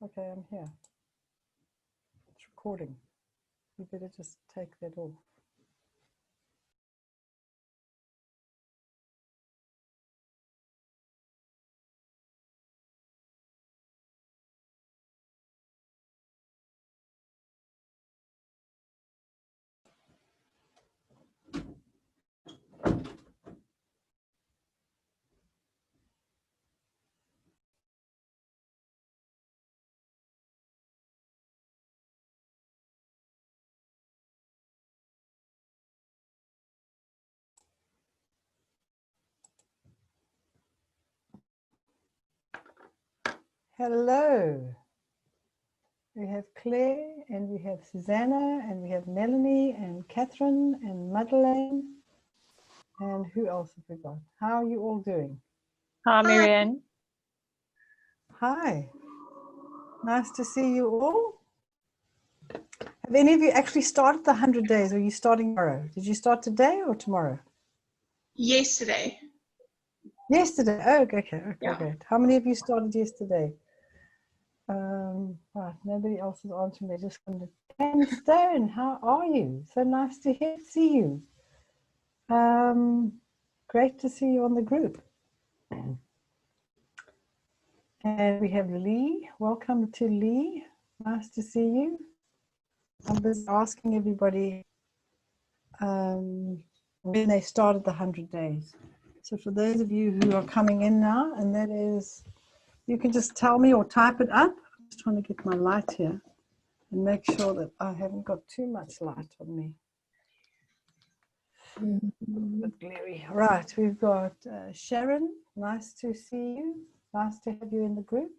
Okay, I'm here. It's recording. You better just take that off. Hello. We have Claire, and we have Susanna, and we have Melanie, and Catherine, and Madelain. And who else have we got? How are you all doing? Hi, Marianne. Hi. Nice to see you all. Have any of you actually started the 100 days, or are you starting tomorrow? Did you start today or tomorrow? Yesterday. Yesterday. Oh, okay, Yeah. great. How many of you started yesterday? Right, nobody else is answering. They're just going to. Ken Stone, how are you? So nice to see you. Great to see you on the group. And we have Lee. Welcome to Lee. Nice to see you. I'm just asking everybody when they started the 100 days. So for those of you who are coming in now, and that is, you can just tell me or type it up. I'm just trying to get my light here and make sure that I haven't got too much light on me. A bit glary. Right, we've got Sharon. Nice to see you. Nice to have you in the group.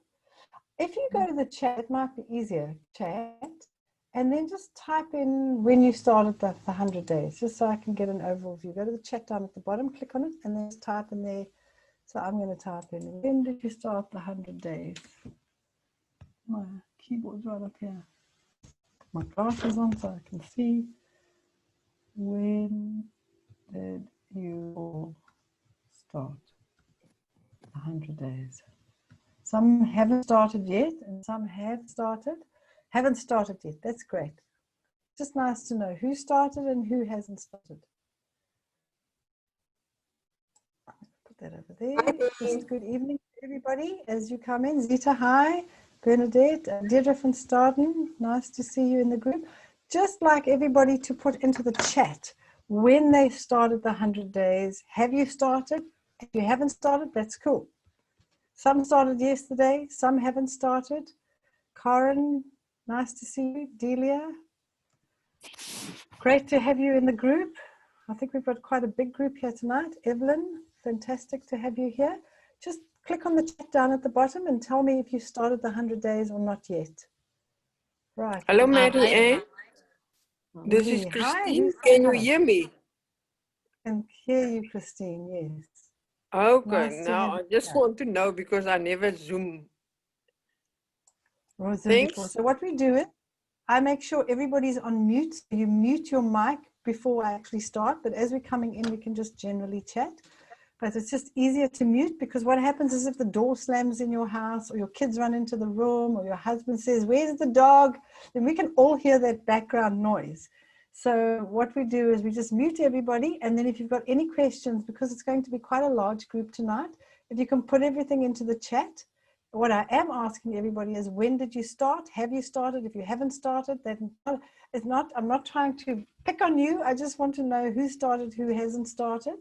If you go to the chat, it might be easier, chat, and then just type in when you started the 100 days, just so I can get an overview. Go to the chat down at the bottom, click on it, and then just type in there. So I'm going to type in, when did you start the 100 days? My keyboard's right up here. My glasses on so I can see. When did you all start 100 days? Some haven't started yet, and some have started. Haven't started yet. That's great. Just nice to know who started and who hasn't started. Put that over there. Just good evening, everybody. As you come in, Zita, hi. Bernadette, Deirdré van Staden, nice to see you in the group. Just like everybody to put into the chat when they started the 100 days. Have you started? If you haven't started, that's cool. Some started yesterday, some haven't started. Karen, nice to see you. Delia, great to have you in the group. I think we've got quite a big group here tonight. Evelyn, fantastic to have you here. Just click on the chat down at the bottom and tell me if you started the 100 days or not yet. Right. Hello, Madelain. This is Hi, Christine. Can you hear me? I can hear you, Christine, yes. Okay, Nice now I just want to know because I never Zoom. Thanks. So what we do is, I make sure everybody's on mute. You mute your mic before I actually start, but as we're coming in, we can just generally chat. But it's just easier to mute because what happens is if the door slams in your house or your kids run into the room or your husband says, "Where's the dog?" then we can all hear that background noise. So what we do is we just mute everybody. And then if you've got any questions, because it's going to be quite a large group tonight, if you can put everything into the chat. What I am asking everybody is, when did you start? Have you started? If you haven't started, then it's not, I'm not trying to pick on you. I just want to know who started, who hasn't started.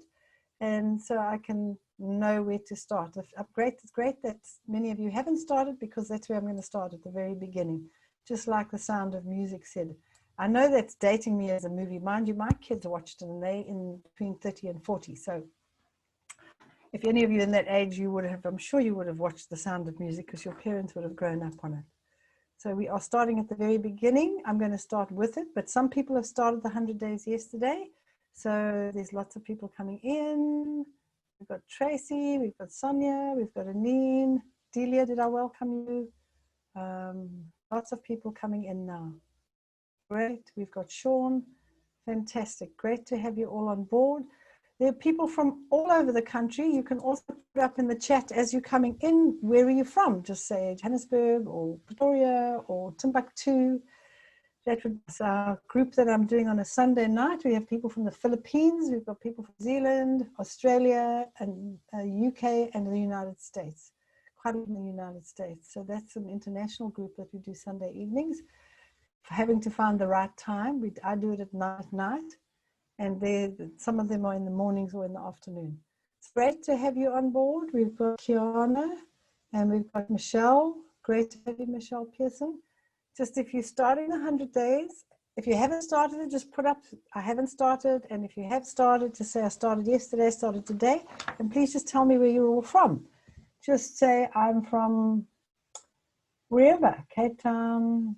And so I can know where to start. It's great that many of you haven't started because that's where I'm going to start at the very beginning. Just like The Sound of Music said. I know that's dating me as a movie. Mind you, my kids watched it and they in between 30 and 40. So if any of you in that age, you would have, I'm sure you would have watched The Sound of Music because your parents would have grown up on it. So we are starting at the very beginning. I'm going to start with it, but some people have started the 100 days yesterday. So there's lots of people coming in. We've got Tracy, we've got Sonia, we've got Anine. Delia, did I welcome you? Lots of people coming in now. Great, we've got Sean. Fantastic, great to have you all on board. There are people from all over the country. You can also put up in the chat as you're coming in, where are you from? Just say Johannesburg or Pretoria or Timbuktu. That would be our group that I'm doing on a Sunday night. We have people from the Philippines, we've got people from New Zealand, Australia, and UK, and the United States. Quite a lot in the United States. So that's an international group that we do Sunday evenings. For having to find the right time, I do it at night, and some of them are in the mornings or in the afternoon. It's great to have you on board. We've got Kiana, and we've got Michelle. Great to have you, Michelle Pearson. Just if you're starting the 100 days, if you haven't started it, just put up, I haven't started. And if you have started, just say, I started yesterday, I started today. And please just tell me where you're all from. Just say, I'm from wherever, Cape Town,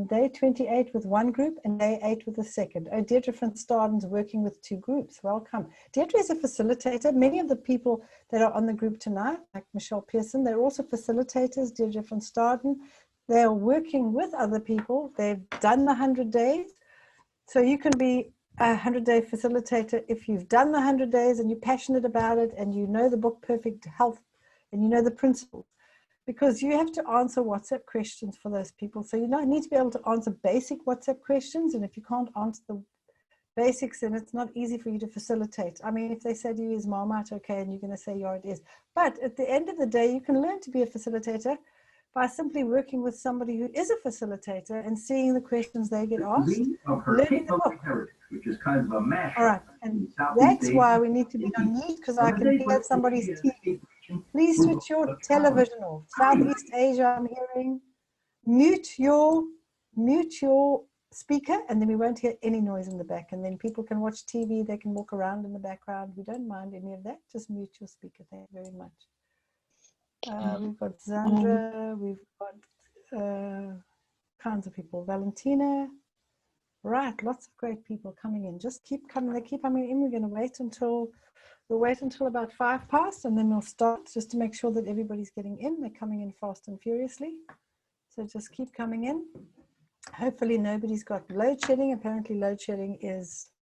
day 28 with one group and day 8 with the second. Oh, Deirdré van Staden's working with 2 groups. Welcome. Deirdré is a facilitator. Many of the people that are on the group tonight, like Michelle Pearson, they're also facilitators, Deirdré van Staden. They're working with other people. They've done the 100 days. So you can be a 100-day facilitator if you've done the 100 days and you're passionate about it and you know the book Perfect Health and you know the principles. Because you have to answer WhatsApp questions for those people. So you need to be able to answer basic WhatsApp questions. And if you can't answer the basics, then it's not easy for you to facilitate. I mean, if they say to you, is Marmite okay? And you're going to say, yeah, it is. But at the end of the day, you can learn to be a facilitator by simply working with somebody who is a facilitator and seeing the questions they get asked, learning the book. Which is kind of a mashup. All right, and that's why we need to be on mute, because I can hear somebody's TV. Please switch your television off. Southeast Asia, I'm hearing. Mute your speaker, and then we won't hear any noise in the back. And then people can watch TV, they can walk around in the background. We don't mind any of that. Just mute your speaker. Thank you very much. We've got Zandra, we've got kinds of people. Valentina, right? Lots of great people coming in. Just keep coming. They keep coming in. We're going to wait until about 5 past, and then we'll start just to make sure that everybody's getting in. They're coming in fast and furiously, so just keep coming in. Hopefully nobody's got load shedding. Apparently load shedding is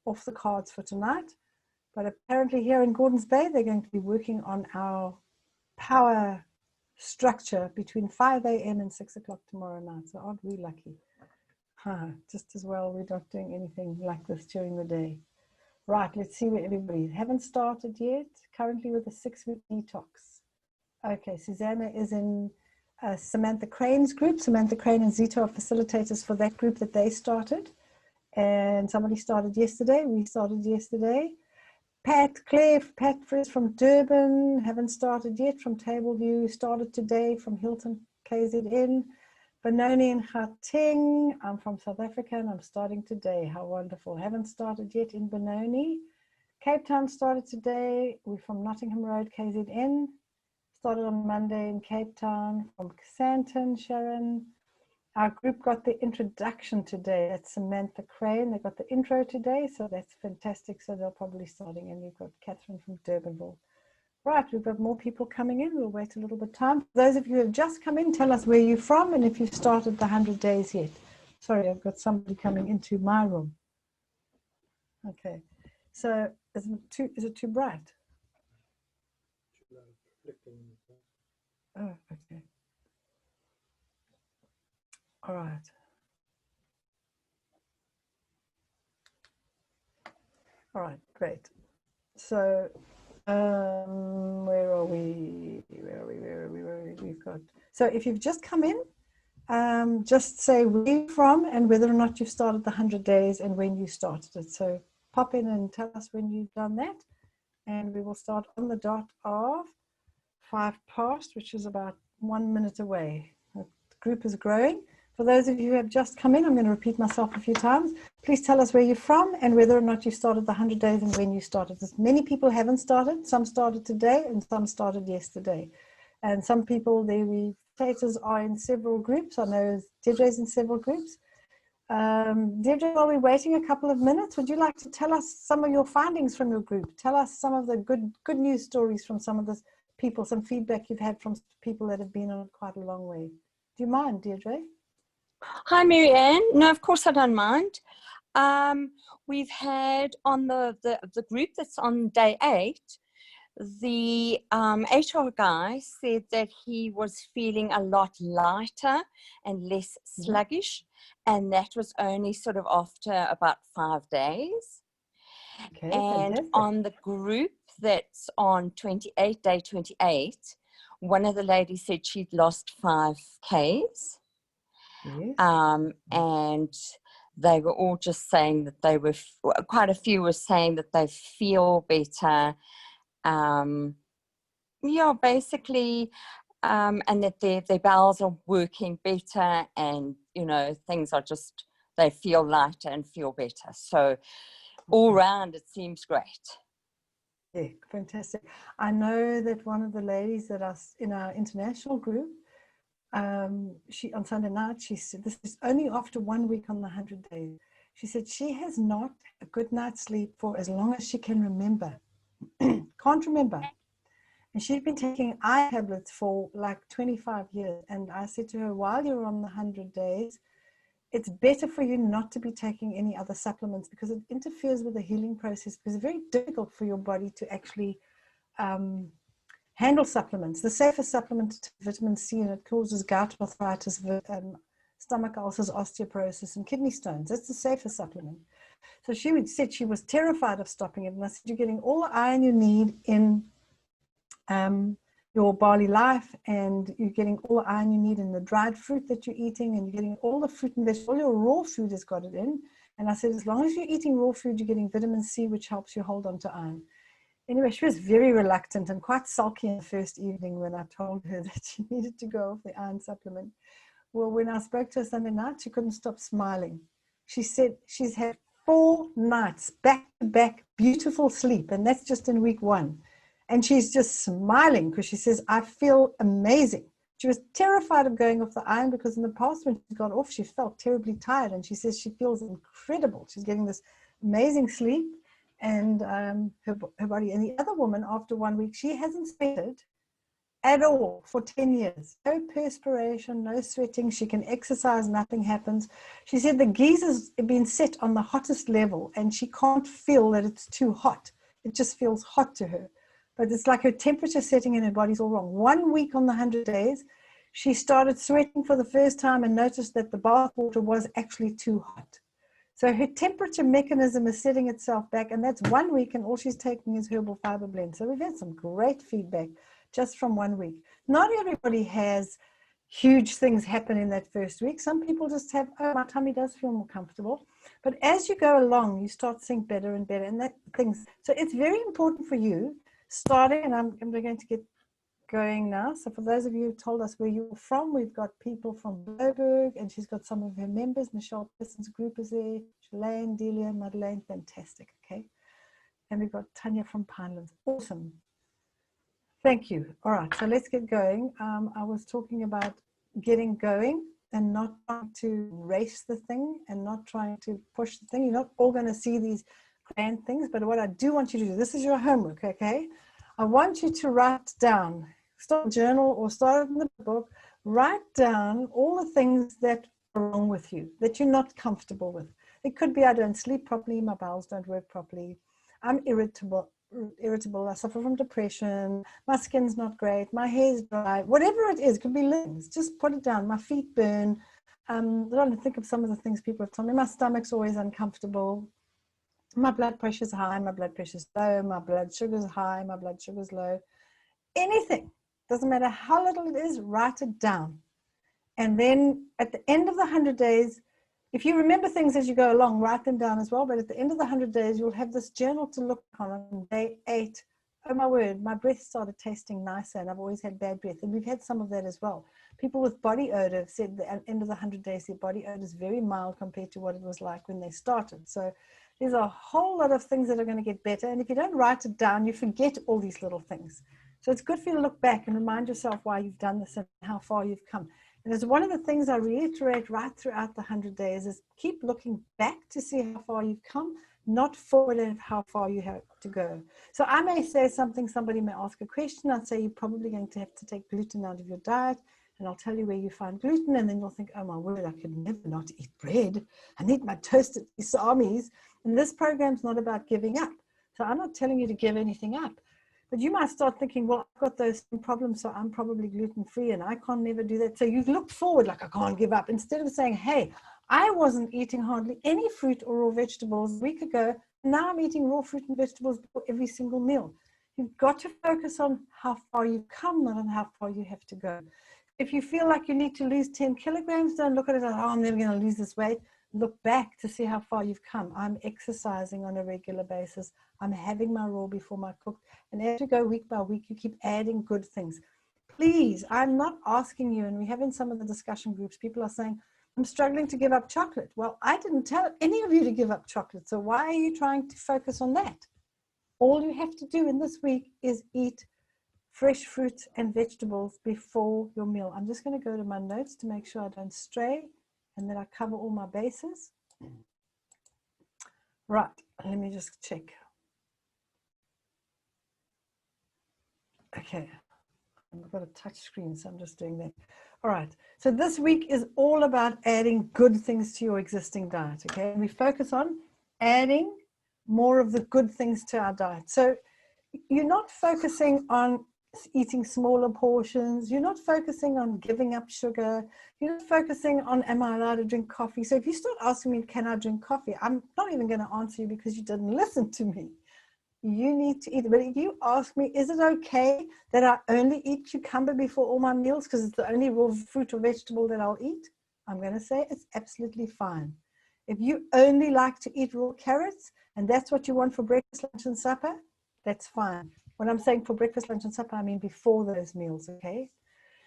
off the cards for tonight, but apparently here in Gordons Bay they're going to be working on our power structure between 5 a.m. and 6 o'clock tomorrow night. So aren't we lucky? Just as well we're not doing anything like this during the day. Right, let's see where everybody haven't started yet. Currently with a 6-week detox. Okay, Susanna is in Samantha Crane's group. Samantha Crane and Zito are facilitators for that group that they started. And somebody started yesterday. We started yesterday. Pat Fritz from Durban, haven't started yet, from Tableview, started today from Hilton KZN. Benoni and Gauteng, I'm from South Africa and I'm starting today. How wonderful. Haven't started yet in Benoni. Cape Town started today. We're from Nottingham Road, KZN. Started on Monday in Cape Town. From Santon, Sharon. Our group got the introduction today. That's Samantha Crane. They got the intro today, so that's fantastic. So they're probably starting. And we've got Catherine from Durbanville. Right, we've got more people coming in. We'll wait a little bit of time. For those of you who have just come in, tell us where you're from and if you've started the 100 days yet. Sorry, I've got somebody coming into my room. Okay, so is it too bright? Oh, okay. All right. All right, great. So where are we? We've got, so if you've just come in, just say where you're from and whether or not you've started the 100 days and when you started it. So pop in and tell us when you've done that, and we will start on the dot of 5 past, which is about 1 minute away. The group is growing. For those of you who have just come in, I'm going to repeat myself a few times. Please tell us where you're from and whether or not you started the 100 days and when you started. Many people haven't started. Some started today and some started yesterday. And some people, the facilitators are in several groups. I know Deirdré's in several groups. Deirdré, while we're waiting a couple of minutes, would you like to tell us some of your findings from your group? Tell us some of the good news stories from some of the people, some feedback you've had from people that have been on quite a long way. Do you mind, Deirdré? Hi, Marianne. No, of course I don't mind. We've had on the group that's on day 8, the HR guy said that he was feeling a lot lighter and less sluggish, and that was only sort of after about 5 days. Okay, And fantastic. on the group that's on day 28, one of the ladies said she'd lost 5 Ks. Yes. And they were all just saying that they were, quite a few were saying that they feel better. Basically, and that their bowels are working better, and, things are just, they feel lighter and feel better. So all round, it seems great. Yeah, fantastic. I know that one of the ladies that us in our international group, she on Sunday night, she said this is only after 1 week on the 100 days. She said she has not a good night's sleep for as long as she can remember. Can't remember. And she'd been taking eye tablets for like 25 years. And I said to her, while you're on the 100 days, it's better for you not to be taking any other supplements, because it interferes with the healing process, because it's very difficult for your body to actually handle supplements. The safest supplement is vitamin C, and it causes gout arthritis, stomach ulcers, osteoporosis, and kidney stones. That's the safest supplement. So she said she was terrified of stopping it. And I said, you're getting all the iron you need in your barley life, and you're getting all the iron you need in the dried fruit that you're eating, and you're getting all the fruit and vegetables. All your raw food has got it in. And I said, as long as you're eating raw food, you're getting vitamin C, which helps you hold on to iron. Anyway, she was very reluctant and quite sulky in the first evening when I told her that she needed to go off the iron supplement. Well, when I spoke to her Sunday night, she couldn't stop smiling. She said she's had 4 nights back-to-back beautiful sleep, and that's just in week 1. And she's just smiling because she says, I feel amazing. She was terrified of going off the iron because in the past when she got off, she felt terribly tired. And she says she feels incredible. She's getting this amazing sleep, and her body. And the other woman, after 1 week, she hasn't sweated at all for 10 years. No perspiration, no sweating. She can exercise, nothing happens. She said the geezer's been set on the hottest level, and she can't feel that it's too hot. It just feels hot to her. But it's like her temperature setting in her body's all wrong. 1 week on the 100 days, she started sweating for the first time and noticed that the bath water was actually too hot. So her temperature mechanism is setting itself back, and that's 1 week, and all she's taking is herbal fiber blend. So we've had some great feedback just from 1 week. Not everybody has huge things happen in that first week. Some people just have, oh, my tummy does feel more comfortable. But as you go along, you start seeing better and better, and that things. So it's very important for you starting, and I'm going to get going now. So for those of you who told us where you're from, we've got people from Bloberg, and she's got some of her members. Michelle Pearson's group is there. Shalane, Delia, Madelain, fantastic. Okay. And we've got Tanya from Pinelands. Awesome. Thank you. All right, so let's get going. I was talking about getting going and not trying to race the thing and not trying to push the thing. You're not all going to see these grand things, but what I do want you to do, this is your homework, okay? I want you to write down, start a journal or start in the book, write down all the things that are wrong with you, that you're not comfortable with. It could be I don't sleep properly, my bowels don't work properly, I'm irritable, I suffer from depression, my skin's not great, my hair's dry, whatever it is, it could be things, just put it down. My feet burn. I don't think of some of the things people have told me. My stomach's always uncomfortable. My blood pressure's high, my blood pressure's low, my blood sugar's high, my blood sugar's low. Anything, doesn't matter how little it is, write it down. And then at the end of the 100 days, if you remember things as you go along, write them down as well. But at the end of the 100 days, you'll have this journal to look on day 8. Oh my word, my breath started tasting nicer, and I've always had bad breath. And we've had some of that as well. People with body odor have said that at the end of the 100 days, their body odor is very mild compared to what it was like when they started. So there's a whole lot of things that are going to get better. And if you don't write it down, you forget all these little things. So it's good for you to look back and remind yourself why you've done this and how far you've come. And it's one of the things I reiterate right throughout the 100 days is keep looking back to see how far you've come, not forward at how far you have to go. So I may say something, somebody may ask a question. I'd say you're probably going to have to take gluten out of your diet. and I'll tell you where you find gluten, and then you'll think, oh my word, I could never not eat bread. I need my toasted salamis. And this program's not about giving up. So I'm not telling you to give anything up. But you might start thinking, well, I've got those problems, so I'm probably gluten-free, and I can't never do that. So you look forward like, I can't give up. Instead of saying, hey, I wasn't eating hardly any fruit or raw vegetables a week ago. Now I'm eating raw fruit and vegetables for every single meal. You've got to focus on how far you've come, not on how far you have to go. If you feel like you need to lose 10 kilograms, don't look at it as, oh, I'm never going to lose this weight. Look back to see how far you've come. I'm exercising on a regular basis. I'm having my raw before my cooked. And as you go week by week, you keep adding good things. Please, I'm not asking you, and we have in some of the discussion groups, people are saying, I'm struggling to give up chocolate. Well, I didn't tell any of you to give up chocolate. So why are you trying to focus on that? All you have to do in this week is eat fresh fruits and vegetables before your meal. I'm just going to go to my notes to make sure I don't stray and that I cover all my bases. Right, let me just check. Okay, I've got a touch screen, so I'm just doing that. All right, so this week is all about adding good things to your existing diet, okay? And we focus on adding more of the good things to our diet. So you're not focusing on eating smaller portions. You're not focusing on giving up sugar. You're not focusing on, am I allowed to drink coffee? So if you start asking me, can I drink coffee? I'm not even going to answer you because you didn't listen to me. You need to eat. But if you ask me, is it okay that I only eat cucumber before all my meals because it's the only raw fruit or vegetable that I'll eat? I'm going to say it's absolutely fine. If you only like to eat raw carrots and that's what you want for breakfast, lunch, and supper, that's fine. When I'm saying for breakfast, lunch, and supper, I mean before those meals, okay?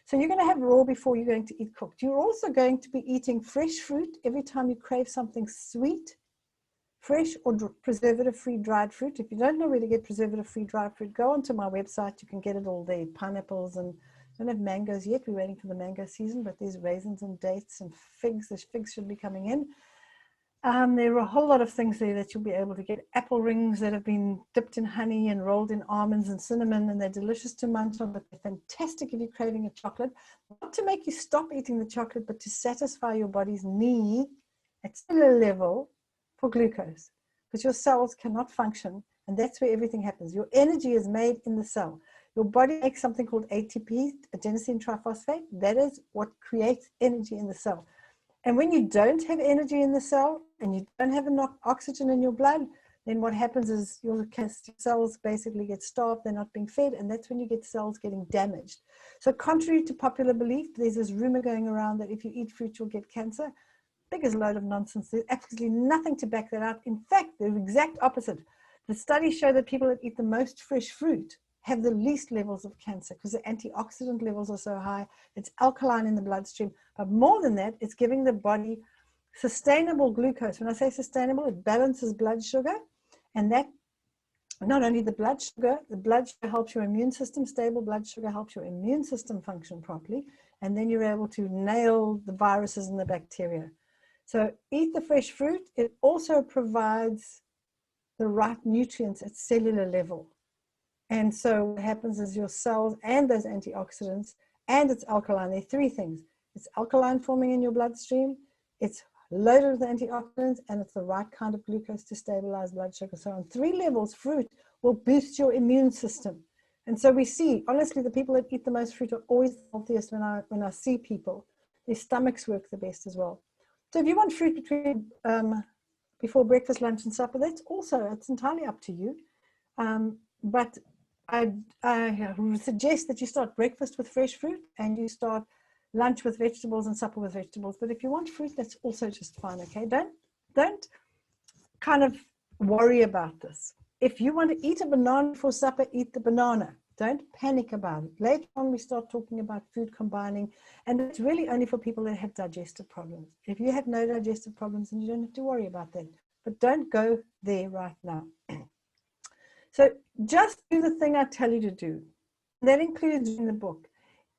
So you're going to have raw before you're going to eat cooked. You're also going to be eating fresh fruit every time you crave something sweet, fresh or preservative-free dried fruit. If you don't know where to get preservative-free dried fruit, go onto my website. You can get it all there. Pineapples, and I don't have mangoes yet. We're waiting for the mango season, but there's raisins and dates and figs. The figs should be coming in. There are a whole lot of things there that you'll be able to get. Apple rings that have been dipped in honey and rolled in almonds and cinnamon, and they're delicious to munch on, but they're fantastic if you're craving a chocolate. Not to make you stop eating the chocolate, but to satisfy your body's need at cellular level for glucose, because your cells cannot function, and that's where everything happens. Your energy is made in the cell. Your body makes something called ATP, adenosine triphosphate. That is what creates energy in the cell. And when you don't have energy in the cell and you don't have enough oxygen in your blood, then what happens is your cells basically get starved, they're not being fed, and that's when you get cells getting damaged. So contrary to popular belief, there's this rumor going around that if you eat fruit, you'll get cancer. Biggest load of nonsense. There's absolutely nothing to back that up. In fact, the exact opposite. The studies show that people that eat the most fresh fruit have the least levels of cancer because the antioxidant levels are so high. It's alkaline in the bloodstream. But more than that, it's giving the body sustainable glucose. When I say sustainable, it balances blood sugar. And that, not only the blood sugar helps your immune system. Stable blood sugar helps your immune system function properly. And then you're able to nail the viruses and the bacteria. So eat the fresh fruit. It also provides the right nutrients at cellular level. And so what happens is your cells and those antioxidants, and it's alkaline. There are three things. It's alkaline forming in your bloodstream, it's loaded with antioxidants, and it's the right kind of glucose to stabilize blood sugar. So on three levels, fruit will boost your immune system. And so we see, honestly, the people that eat the most fruit are always the healthiest when I see people. Their stomachs work the best as well. So if you want fruit before breakfast, lunch, and supper, it's entirely up to you. But I suggest that you start breakfast with fresh fruit and you start lunch with vegetables and supper with vegetables. But if you want fruit, that's also just fine, okay? Don't kind of worry about this. If you want to eat a banana for supper, eat the banana. Don't panic about it. Later on, we start talking about food combining, and it's really only for people that have digestive problems. If you have no digestive problems, then you don't have to worry about that. But don't go there right now. So just do the thing I tell you to do. That includes in the book.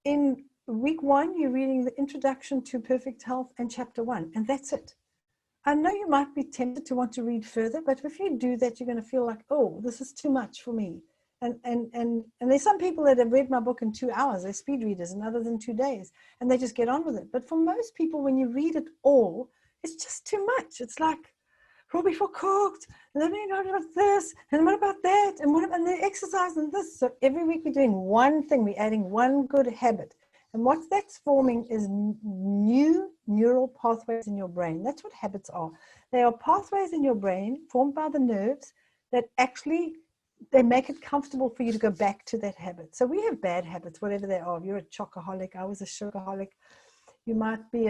In week 1, you're reading the Introduction to Perfect Health and chapter 1, and that's it. I know you might be tempted to want to read further, but if you do that, you're going to feel like, oh, this is too much for me. And there's some people that have read my book in 2 hours. They're speed readers, and others in 2 days, and they just get on with it. But for most people, when you read it all, it's just too much. It's like raw before cooked, and then what about this, and what about that, and what about the exercise and this. So every week we're doing one thing. We're adding one good habit, and what that's forming is new neural pathways in your brain. That's what habits are. They are pathways in your brain formed by the nerves that actually they make it comfortable for you to go back to that habit. So we have bad habits, whatever they are. If you're a chocoholic, I was a sugarholic. You might be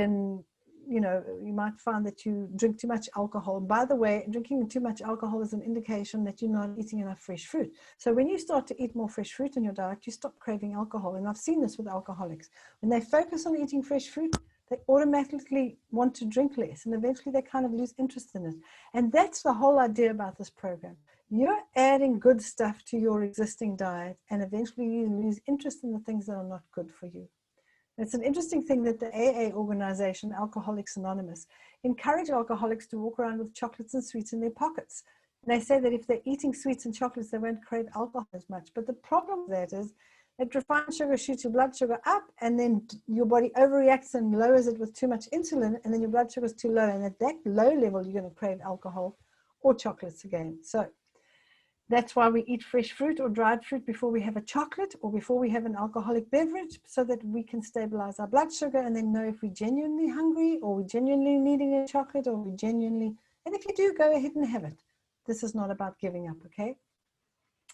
you might find that you drink too much alcohol. By the way, drinking too much alcohol is an indication that you're not eating enough fresh fruit. So when you start to eat more fresh fruit in your diet, you stop craving alcohol. And I've seen this with alcoholics. When they focus on eating fresh fruit, they automatically want to drink less, and eventually they kind of lose interest in it. And that's the whole idea about this program. You're adding good stuff to your existing diet, and eventually you lose interest in the things that are not good for you. It's an interesting thing that the AA organization, Alcoholics Anonymous, encourage alcoholics to walk around with chocolates and sweets in their pockets. And they say that if they're eating sweets and chocolates, they won't crave alcohol as much. But the problem with that is that refined sugar shoots your blood sugar up, and then your body overreacts and lowers it with too much insulin, and then your blood sugar is too low. And at that low level, you're going to crave alcohol or chocolates again. So that's why we eat fresh fruit or dried fruit before we have a chocolate or before we have an alcoholic beverage, so that we can stabilize our blood sugar and then know if we're genuinely hungry or we're genuinely needing a chocolate or we genuinely, and if you do, go ahead and have it. This is not about giving up, okay?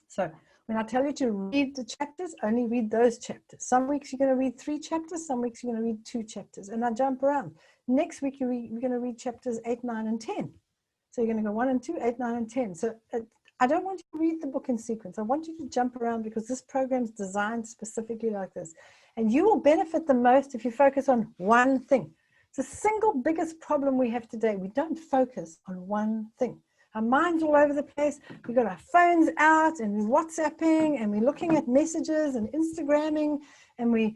So when I tell you to read the chapters, only read those chapters. Some weeks you're going to read 3 chapters, some weeks you're going to read 2 chapters, and I jump around. Next week you're going to read chapters 8, 9, and 10. So you're going to go 1 and 2, 8, 9, and 10. So I don't want you to read the book in sequence. I want you to jump around, because this program is designed specifically like this. And you will benefit the most if you focus on one thing. It's the single biggest problem we have today. We don't focus on one thing. Our mind's all over the place. We've got our phones out, and we're WhatsApping, and we're looking at messages and Instagramming, and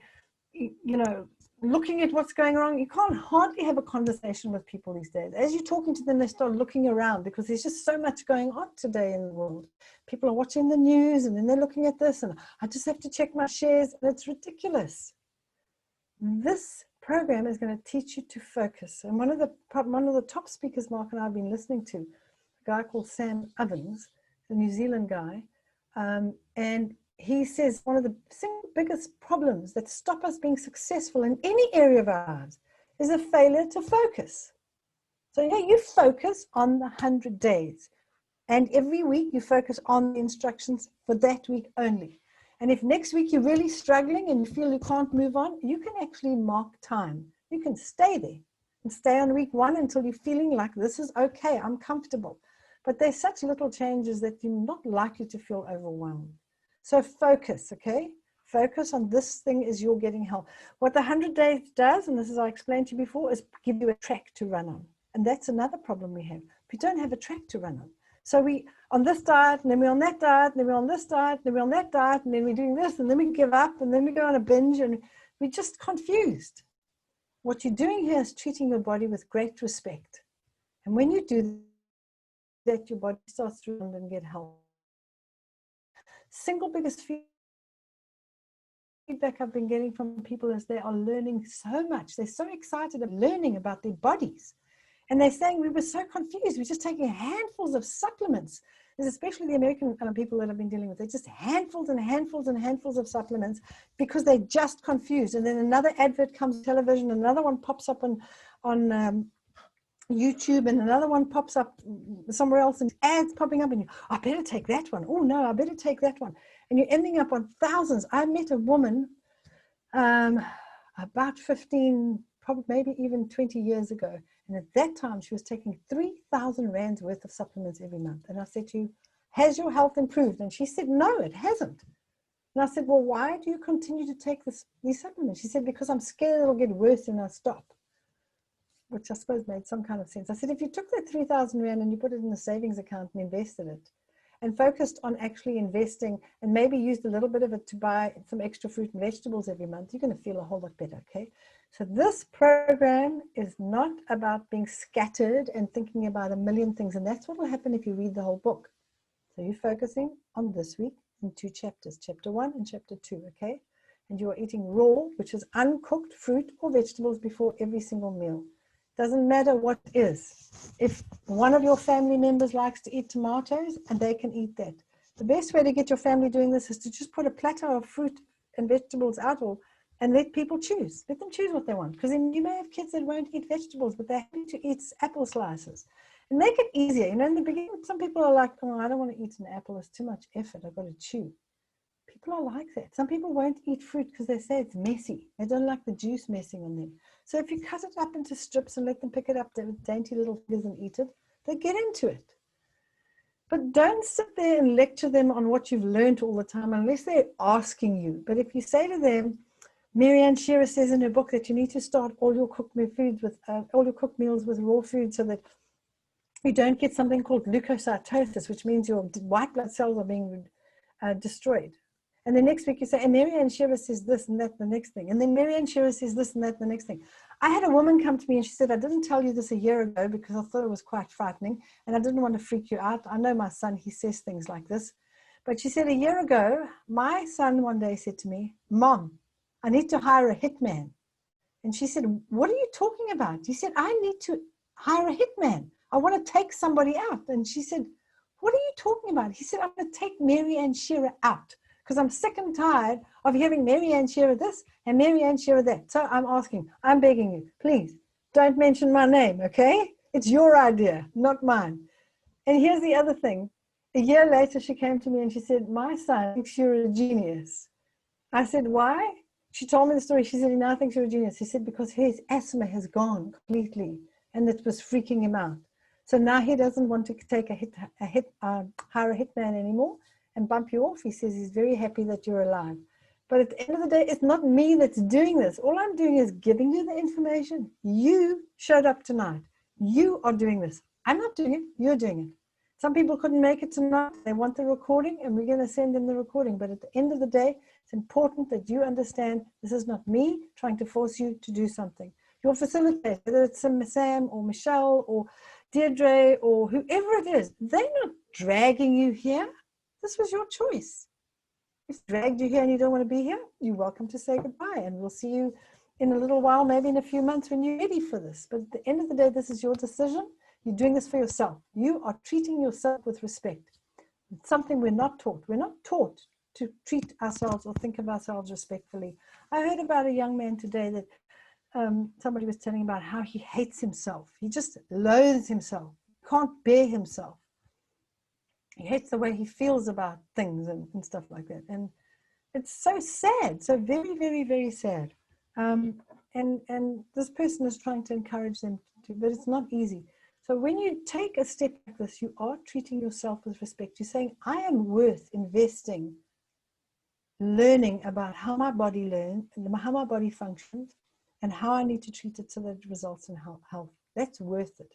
looking at what's going on. You can't hardly have a conversation with people these days. As you're talking to them, they start looking around, because there's just so much going on today in the world. People are watching the news, and then they're looking at this, and I just have to check my shares, and it's ridiculous. This program is going to teach you to focus. And one of the top speakers Mark and I have been listening to, a guy called Sam Ovens, a New Zealand guy, and he says one of the single biggest problems that stop us being successful in any area of our lives is a failure to focus. So you focus on the 100 days, and every week you focus on the instructions for that week only. And if next week you're really struggling and you feel you can't move on, you can actually mark time. You can stay there and stay on week 1 until you're feeling like this is okay, I'm comfortable. But there's such little changes that you're not likely to feel overwhelmed. So focus, okay? Focus on this thing as you're getting help. What the 100 days does, and this is I explained to you before, is give you a track to run on. And that's another problem we have. We don't have a track to run on. So we on this diet, and then we're on that diet, and then we're on this diet, and then we're on that diet, and then we're doing this, and then we give up, and then we go on a binge, and we're just confused. What you're doing here is treating your body with great respect. And when you do that, your body starts to run and get help. Single biggest feedback I've been getting from people is they are learning so much. They're so excited about learning about their bodies. And they're saying we were so confused. We're just taking handfuls of supplements. There's especially the American people that I've been dealing with. They're just handfuls and handfuls and handfuls of supplements because they're just confused. And then another advert comes on television, another one pops up on YouTube, and another one pops up somewhere else, and ads popping up, and I better take that one. Oh no, I better take that one. And you're ending up on thousands. I met a woman about 15, probably maybe even 20 years ago. And at that time, she was taking 3,000 rands worth of supplements every month. And I said to you, has your health improved? And she said, no, it hasn't. And I said, well, why do you continue to take these supplements? She said, because I'm scared it'll get worse and I'll stop. Which I suppose made some kind of sense. I said, if you took that 3,000 rand and you put it in a savings account and invested it and focused on actually investing and maybe used a little bit of it to buy some extra fruit and vegetables every month, you're going to feel a whole lot better, okay? So this program is not about being scattered and thinking about a million things. And that's what will happen if you read the whole book. So you're focusing on this week in 2 chapters, chapter 1 and chapter 2, okay? And you are eating raw, which is uncooked fruit or vegetables before every single meal. Doesn't matter what it is. If one of your family members likes to eat tomatoes, and they can eat that. The best way to get your family doing this is to just put a platter of fruit and vegetables out, and let people choose. Let them choose what they want. Because then you may have kids that won't eat vegetables, but they're happy to eat apple slices. And make it easier. You know, in the beginning, some people are like, oh, I don't want to eat an apple. It's too much effort. I've got to chew. People are like that. Some people won't eat fruit because they say it's messy. They don't like the juice messing on them. So if you cut it up into strips and let them pick it up with dainty little fingers and eat it, they get into it. But don't sit there and lecture them on what you've learned all the time unless they're asking you. But if you say to them, Marianne Shearer says in her book that you need to start all your cooked meals with raw food so that you don't get something called leukocytosis, which means your white blood cells are being destroyed. And the next week you say, and Marianne Shearer says this and that the next thing. And then Marianne Shearer says this and that the next thing. I had a woman come to me and she said, I didn't tell you this a year ago because I thought it was quite frightening and I didn't want to freak you out. I know my son, he says things like this. But she said, a year ago, my son one day said to me, Mom, I need to hire a hitman. And she said, what are you talking about? He said, I need to hire a hitman. I want to take somebody out. And she said, what are you talking about? He said, I'm going to take Marianne Shearer out. Because I'm sick and tired of hearing Marianne Shearer this and Marianne Shearer that. So I'm asking, I'm begging you, please don't mention my name, okay? It's your idea, not mine. And here's the other thing. A year later, she came to me and she said, my son thinks you're a genius. I said, why? She told me the story. She said, he now thinks you're a genius. He said, because his asthma has gone completely and it was freaking him out. So now he doesn't want to take hire a hitman anymore and bump you off. He says he's very happy that you're alive. But at the end of the day, it's not me that's doing this. All I'm doing is giving you the information. You showed up tonight. You are doing this. I'm not doing it. You're doing it. Some people couldn't make it tonight. They want the recording, and we're going to send them the recording. But at the end of the day, it's important that you understand this is not me trying to force you to do something. Your facilitator, whether it's Sam or Michelle or Deirdre or whoever it is, they're not dragging you here. This was your choice. If they dragged you here and you don't want to be here, you're welcome to say goodbye. And we'll see you in a little while, maybe in a few months when you're ready for this. But at the end of the day, this is your decision. You're doing this for yourself. You are treating yourself with respect. It's something we're not taught. We're not taught to treat ourselves or think of ourselves respectfully. I heard about a young man today that somebody was telling about how he hates himself. He just loathes himself, can't bear himself. He hates the way he feels about things and stuff like that. And it's so sad, so very, very, very sad. And this person is trying to encourage them to, but it's not easy. So when you take a step like this, you are treating yourself with respect. You're saying, I am worth investing, learning about how my body learns, how my body functions, and how I need to treat it so that it results in health. That's worth it.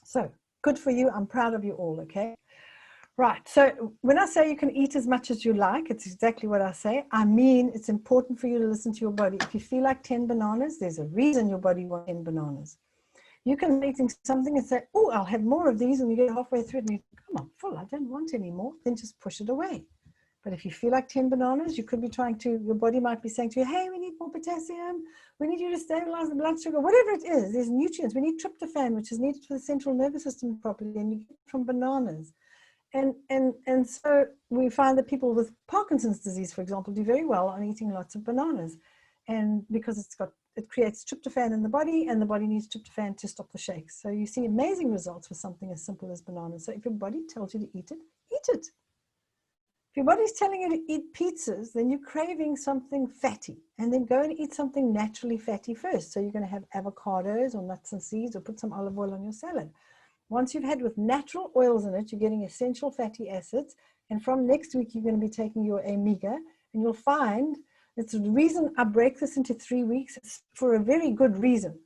So good for you. I'm proud of you all, okay? Right. So when I say you can eat as much as you like, it's exactly what I say. I mean, it's important for you to listen to your body. If you feel like 10 bananas, there's a reason your body wants 10 bananas. You can be eating something and say, oh, I'll have more of these. And you get halfway through it and you come on, full. I don't want any more. Then just push it away. But if you feel like 10 bananas, you could be trying to, your body might be saying to you, hey, we need more potassium. We need you to stabilize the blood sugar, whatever it is. There's nutrients. We need tryptophan, which is needed for the central nervous system properly. And you get it from bananas. And so we find that people with Parkinson's disease, for example, do very well on eating lots of bananas. And because it creates tryptophan in the body, and the body needs tryptophan to stop the shakes. So you see amazing results with something as simple as bananas. So if your body tells you to eat it, eat it. If your body's telling you to eat pizzas, then you're craving something fatty. And then go and eat something naturally fatty first. So you're going to have avocados or nuts and seeds or put some olive oil on your salad. Once you've had with natural oils in it, you're getting essential fatty acids. And from next week, you're going to be taking your omega. And you'll find, it's the reason I break this into 3 weeks, it's for a very good reason.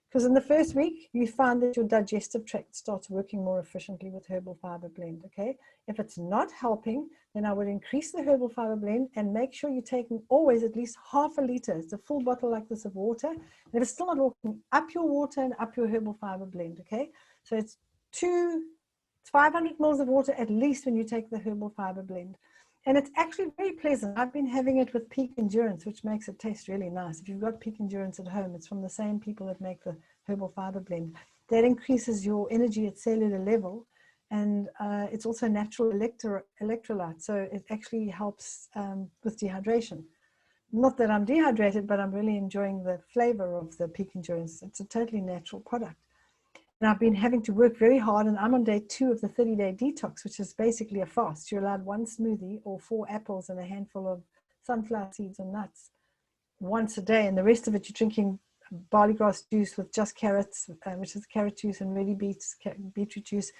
Because in the first week, you find that your digestive tract starts working more efficiently with herbal fiber blend, okay? If it's not helping, then I would increase the herbal fiber blend and make sure you're taking always at least half a liter. It's a full bottle like this of water. And if it's still not working, up your water and up your herbal fiber blend, okay? So it's 500 mils of water at least when you take the herbal fiber blend. And it's actually very pleasant. I've been having it with Peak Endurance, which makes it taste really nice. If you've got Peak Endurance at home, it's from the same people that make the herbal fiber blend. That increases your energy at cellular level, and it's also natural electrolyte. So it actually helps with dehydration. Not that I'm dehydrated, but I'm really enjoying the flavor of the Peak Endurance. It's a totally natural product. And I've been having to work very hard, and I'm on day 2 of the 30-day detox, which is basically a fast. You're allowed 1 smoothie or 4 apples and a handful of sunflower seeds and nuts once a day, and the rest of it you're drinking barley grass juice with just carrots, which is carrot juice, and ready beets, beetroot juice.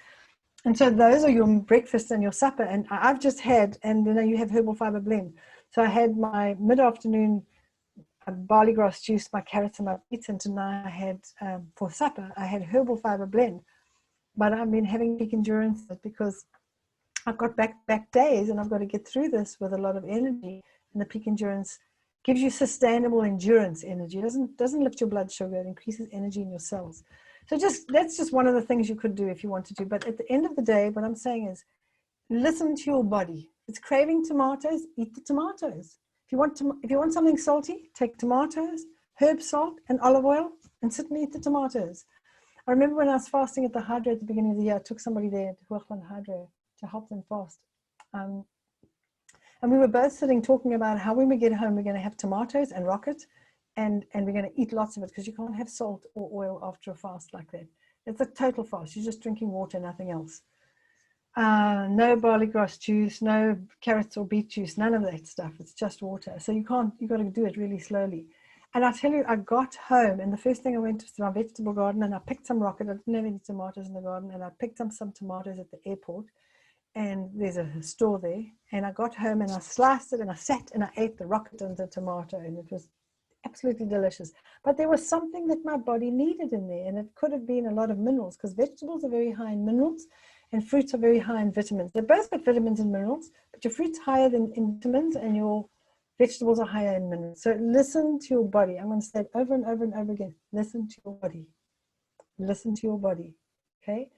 And so those are your breakfast and your supper. And I've just had, and then you have herbal fiber blend. So I had my mid-afternoon barley grass juice, my carrots and my beets, and tonight I had, for supper, I had herbal fiber blend. But I've been having Peak Endurance because I've got back days and I've got to get through this with a lot of energy. And the Peak Endurance gives you sustainable endurance energy. It doesn't lift your blood sugar, it increases energy in your cells. So that's just one of the things you could do if you want to do. But at the end of the day, what I'm saying is, listen to your body. If it's craving tomatoes, eat the tomatoes. If you want something salty, take tomatoes, herb salt, and olive oil, and sit and eat the tomatoes. I remember when I was fasting at the Hydro at the beginning of the year, I took somebody there at Hoogland Hydro to help them fast. And we were both sitting talking about how when we get home, we're going to have tomatoes and rocket, and we're going to eat lots of it, because you can't have salt or oil after a fast like that. It's a total fast. You're just drinking water, nothing else. No barley grass juice, no carrots or beet juice, none of that stuff. It's just water. So you've got to do it really slowly. And I tell you, I got home, and the first thing I went to my vegetable garden, and I picked some rocket. I didn't have any tomatoes in the garden, and I picked up some tomatoes at the airport, and there's a store there. And I got home and I sliced it, and I sat and I ate the rocket and the tomato, and it was absolutely delicious. But there was something that my body needed in there, and it could have been a lot of minerals, because vegetables are very high in minerals and fruits are very high in vitamins. They're both got vitamins and minerals, but your fruit's higher in vitamins and your vegetables are higher in minerals. So listen to your body. I'm going to say it over and over and over again. Listen to your body. Listen to your body. Okay?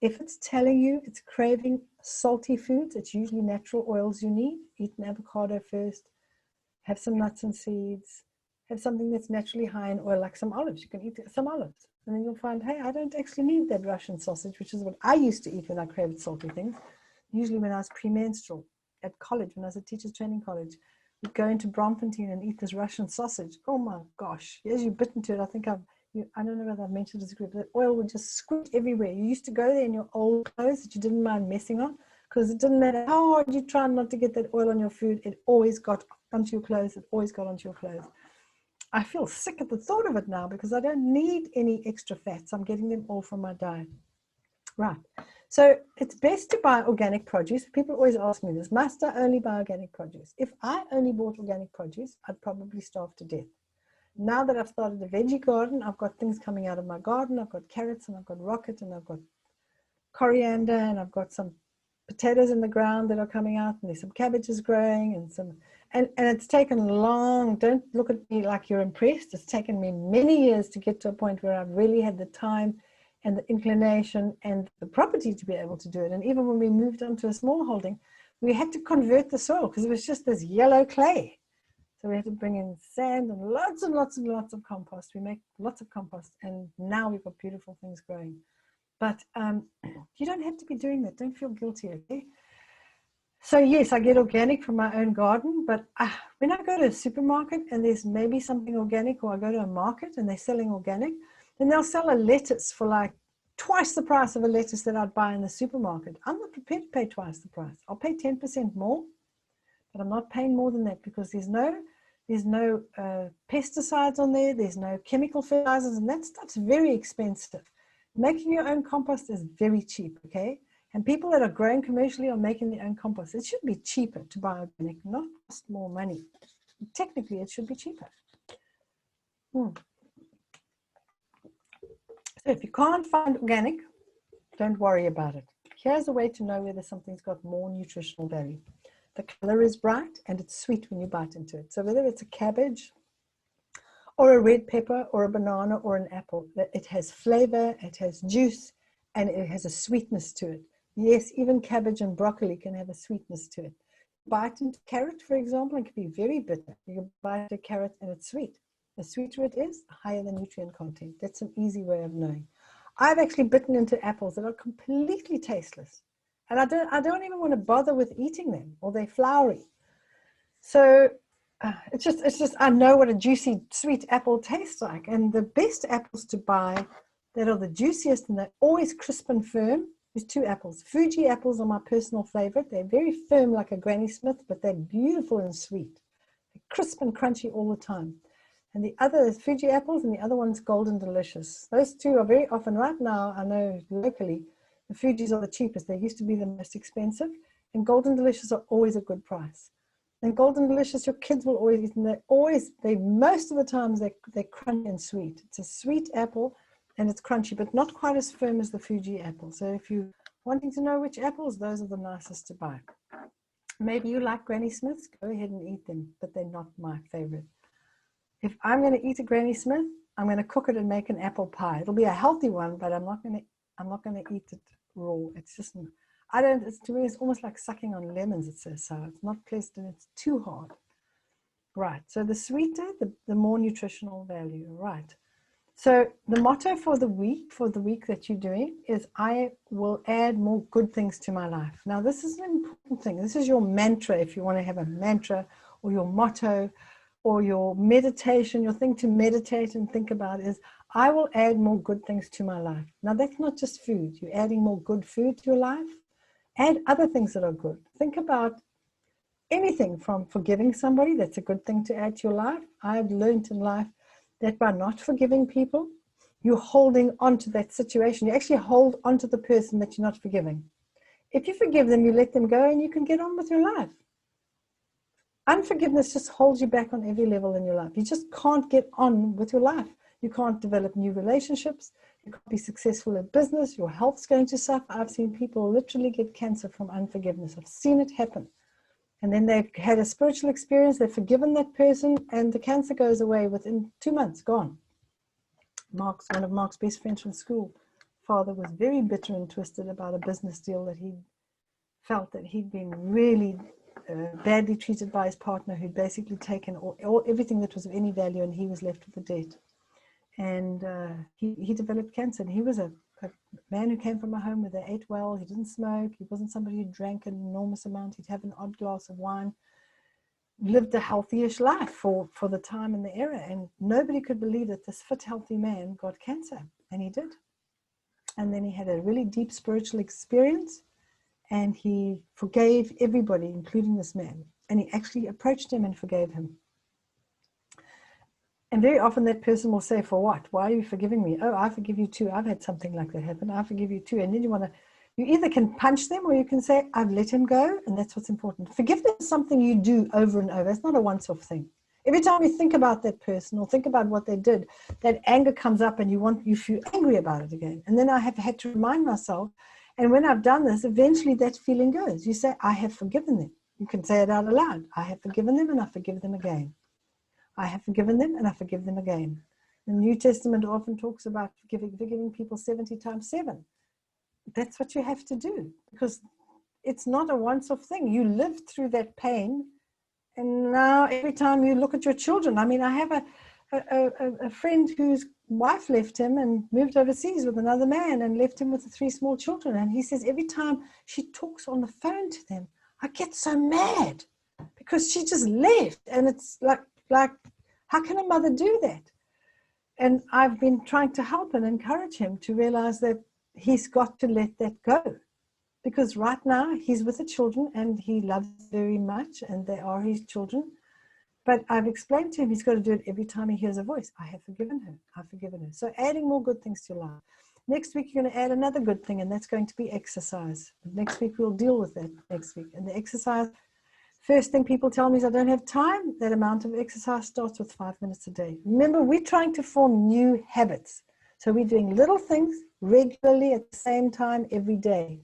If it's telling you it's craving salty foods, it's usually natural oils you need. Eat an avocado first. Have some nuts and seeds. Have something that's naturally high in oil, like some olives. You can eat some olives. And then you'll find, hey, I don't actually need that Russian sausage, which is what I used to eat when I craved salty things. Usually when I was premenstrual at college, when I was at teacher's training college, we'd go into Bromfontein and eat this Russian sausage. Oh my gosh. As you bit into it, I think I don't know whether I've mentioned this group, but oil would just squirt everywhere. You used to go there in your old clothes that you didn't mind messing on, because it didn't matter how hard you tried not to get that oil on your food, it always got onto your clothes. It always got onto your clothes. I feel sick at the thought of it now, because I don't need any extra fats. I'm getting them all from my diet. Right. So it's best to buy organic produce. People always ask me this, must I only buy organic produce? If I only bought organic produce, I'd probably starve to death. Now that I've started a veggie garden, I've got things coming out of my garden. I've got carrots and I've got rocket and I've got coriander and I've got some potatoes in the ground that are coming out, and there's some cabbages growing and some, and it's taken long. Don't look at me like you're impressed. It's taken me many years to get to a point where I've really had the time and the inclination and the property to be able to do it. And even when we moved on to a small holding, we had to convert the soil because it was just this yellow clay. So we had to bring in sand and lots and lots and lots of compost. We make lots of compost, and now we've got beautiful things growing. But you don't have to be doing that. Don't feel guilty, okay? So yes, I get organic from my own garden, but when I go to a supermarket and there's maybe something organic, or I go to a market and they're selling organic, then they'll sell a lettuce for like twice the price of a lettuce that I'd buy in the supermarket. I'm not prepared to pay twice the price. I'll pay 10% more, but I'm not paying more than that, because there's no pesticides on there, there's no chemical fertilizers, and that stuff's very expensive. Making your own compost is very cheap, okay? And people that are growing commercially are making their own compost. It should be cheaper to buy organic, not cost more money. Technically, it should be cheaper. So if you can't find organic, don't worry about it. Here's a way to know whether something's got more nutritional value. The color is bright and it's sweet when you bite into it. So whether it's a cabbage or a red pepper or a banana or an apple, it has flavor, it has juice, and it has a sweetness to it. Yes, even cabbage and broccoli can have a sweetness to it. bite into carrot, for example, it can be very bitter. You can bite into carrot and it's sweet. The sweeter it is, the higher the nutrient content. That's an easy way of knowing. I've actually bitten into apples that are completely tasteless. And I don't even want to bother with eating them, or they're floury. So it's just I know what a juicy, sweet apple tastes like. And the best apples to buy that are the juiciest and they're always crisp and firm is 2 apples. Fuji apples are my personal favorite. They're very firm like a Granny Smith, but they're beautiful and sweet. They're crisp and crunchy all the time. And the other is Fuji apples, and the other one's Golden Delicious. Those 2 are very often, right now, I know locally, the Fujis are the cheapest. They used to be the most expensive. And Golden Delicious are always a good price. And Golden Delicious, your kids will always eat, and most of the times, they're crunchy and sweet. It's a sweet apple, and it's crunchy, but not quite as firm as the Fuji apple. So if you're wanting to know which apples, those are the nicest to buy. Maybe you like Granny Smiths, go ahead and eat them, but they're not my favorite. If I'm going to eat a Granny Smith, I'm going to cook it and make an apple pie. It'll be a healthy one, but I'm not going to eat it raw. It's just, to me, it's almost like sucking on lemons. It's so sour. It's not pleasant and it's too hard. Right. So the sweeter, the more nutritional value. Right. So the motto for the week that you're doing is, I will add more good things to my life. Now, this is an important thing. This is your mantra, if you want to have a mantra, or your motto, or your meditation, your thing to meditate and think about is, I will add more good things to my life. Now, that's not just food. You're adding more good food to your life. Add other things that are good. Think about anything from forgiving somebody. That's a good thing to add to your life. I've learned in life that by not forgiving people, you're holding on to that situation. You actually hold on to the person that you're not forgiving. If you forgive them, you let them go and you can get on with your life. Unforgiveness just holds you back on every level in your life. You just can't get on with your life. You can't develop new relationships. You can't be successful at business. Your health's going to suffer. I've seen people literally get cancer from unforgiveness. I've seen it happen. And then they've had a spiritual experience. They've forgiven that person, and the cancer goes away within 2 months, gone. One of Mark's best friends from school, father was very bitter and twisted about a business deal that he felt that he'd been really badly treated by his partner, who'd basically taken everything that was of any value, and he was left with the debt. And he developed cancer. And he was a man who came from a home where they ate well. He didn't smoke. He wasn't somebody who drank an enormous amount. He'd have an odd glass of wine. Lived a healthy-ish life for the time and the era. And nobody could believe that this fit, healthy man got cancer. And he did. And then he had a really deep spiritual experience. And he forgave everybody, including this man. And he actually approached him and forgave him. And very often that person will say, for what? Why are you forgiving me? Oh, I forgive you too. I've had something like that happen. I forgive you too. And then you either can punch them, or you can say, I've let him go. And that's what's important. Forgiveness is something you do over and over. It's not a once-off thing. Every time you think about that person or think about what they did, that anger comes up and you feel angry about it again. And then I have had to remind myself. And when I've done this, eventually that feeling goes. You say, I have forgiven them. You can say it out aloud. I have forgiven them and I forgive them again. I have forgiven them and I forgive them again. The New Testament often talks about forgiving people 70 times 7. That's what you have to do, because it's not a once-off thing. You lived through that pain, and now every time you look at your children, I mean, I have a friend whose wife left him and moved overseas with another man and left him with the 3 small children. And he says every time she talks on the phone to them, I get so mad because she just left. And it's like, how can a mother do that? And I've been trying to help and encourage him to realize that he's got to let that go, because right now he's with the children and he loves very much and they are his children. But I've explained to him he's got to do it every time he hears a voice. I have forgiven her. I've forgiven her. So adding more good things to your life. Next week, you're going to add another good thing, and that's going to be exercise. Next week, we'll deal with that next week. And the exercise, first thing people tell me is I don't have time. That amount of exercise starts with 5 minutes a day. Remember, we're trying to form new habits. So we're doing little things regularly at the same time every day,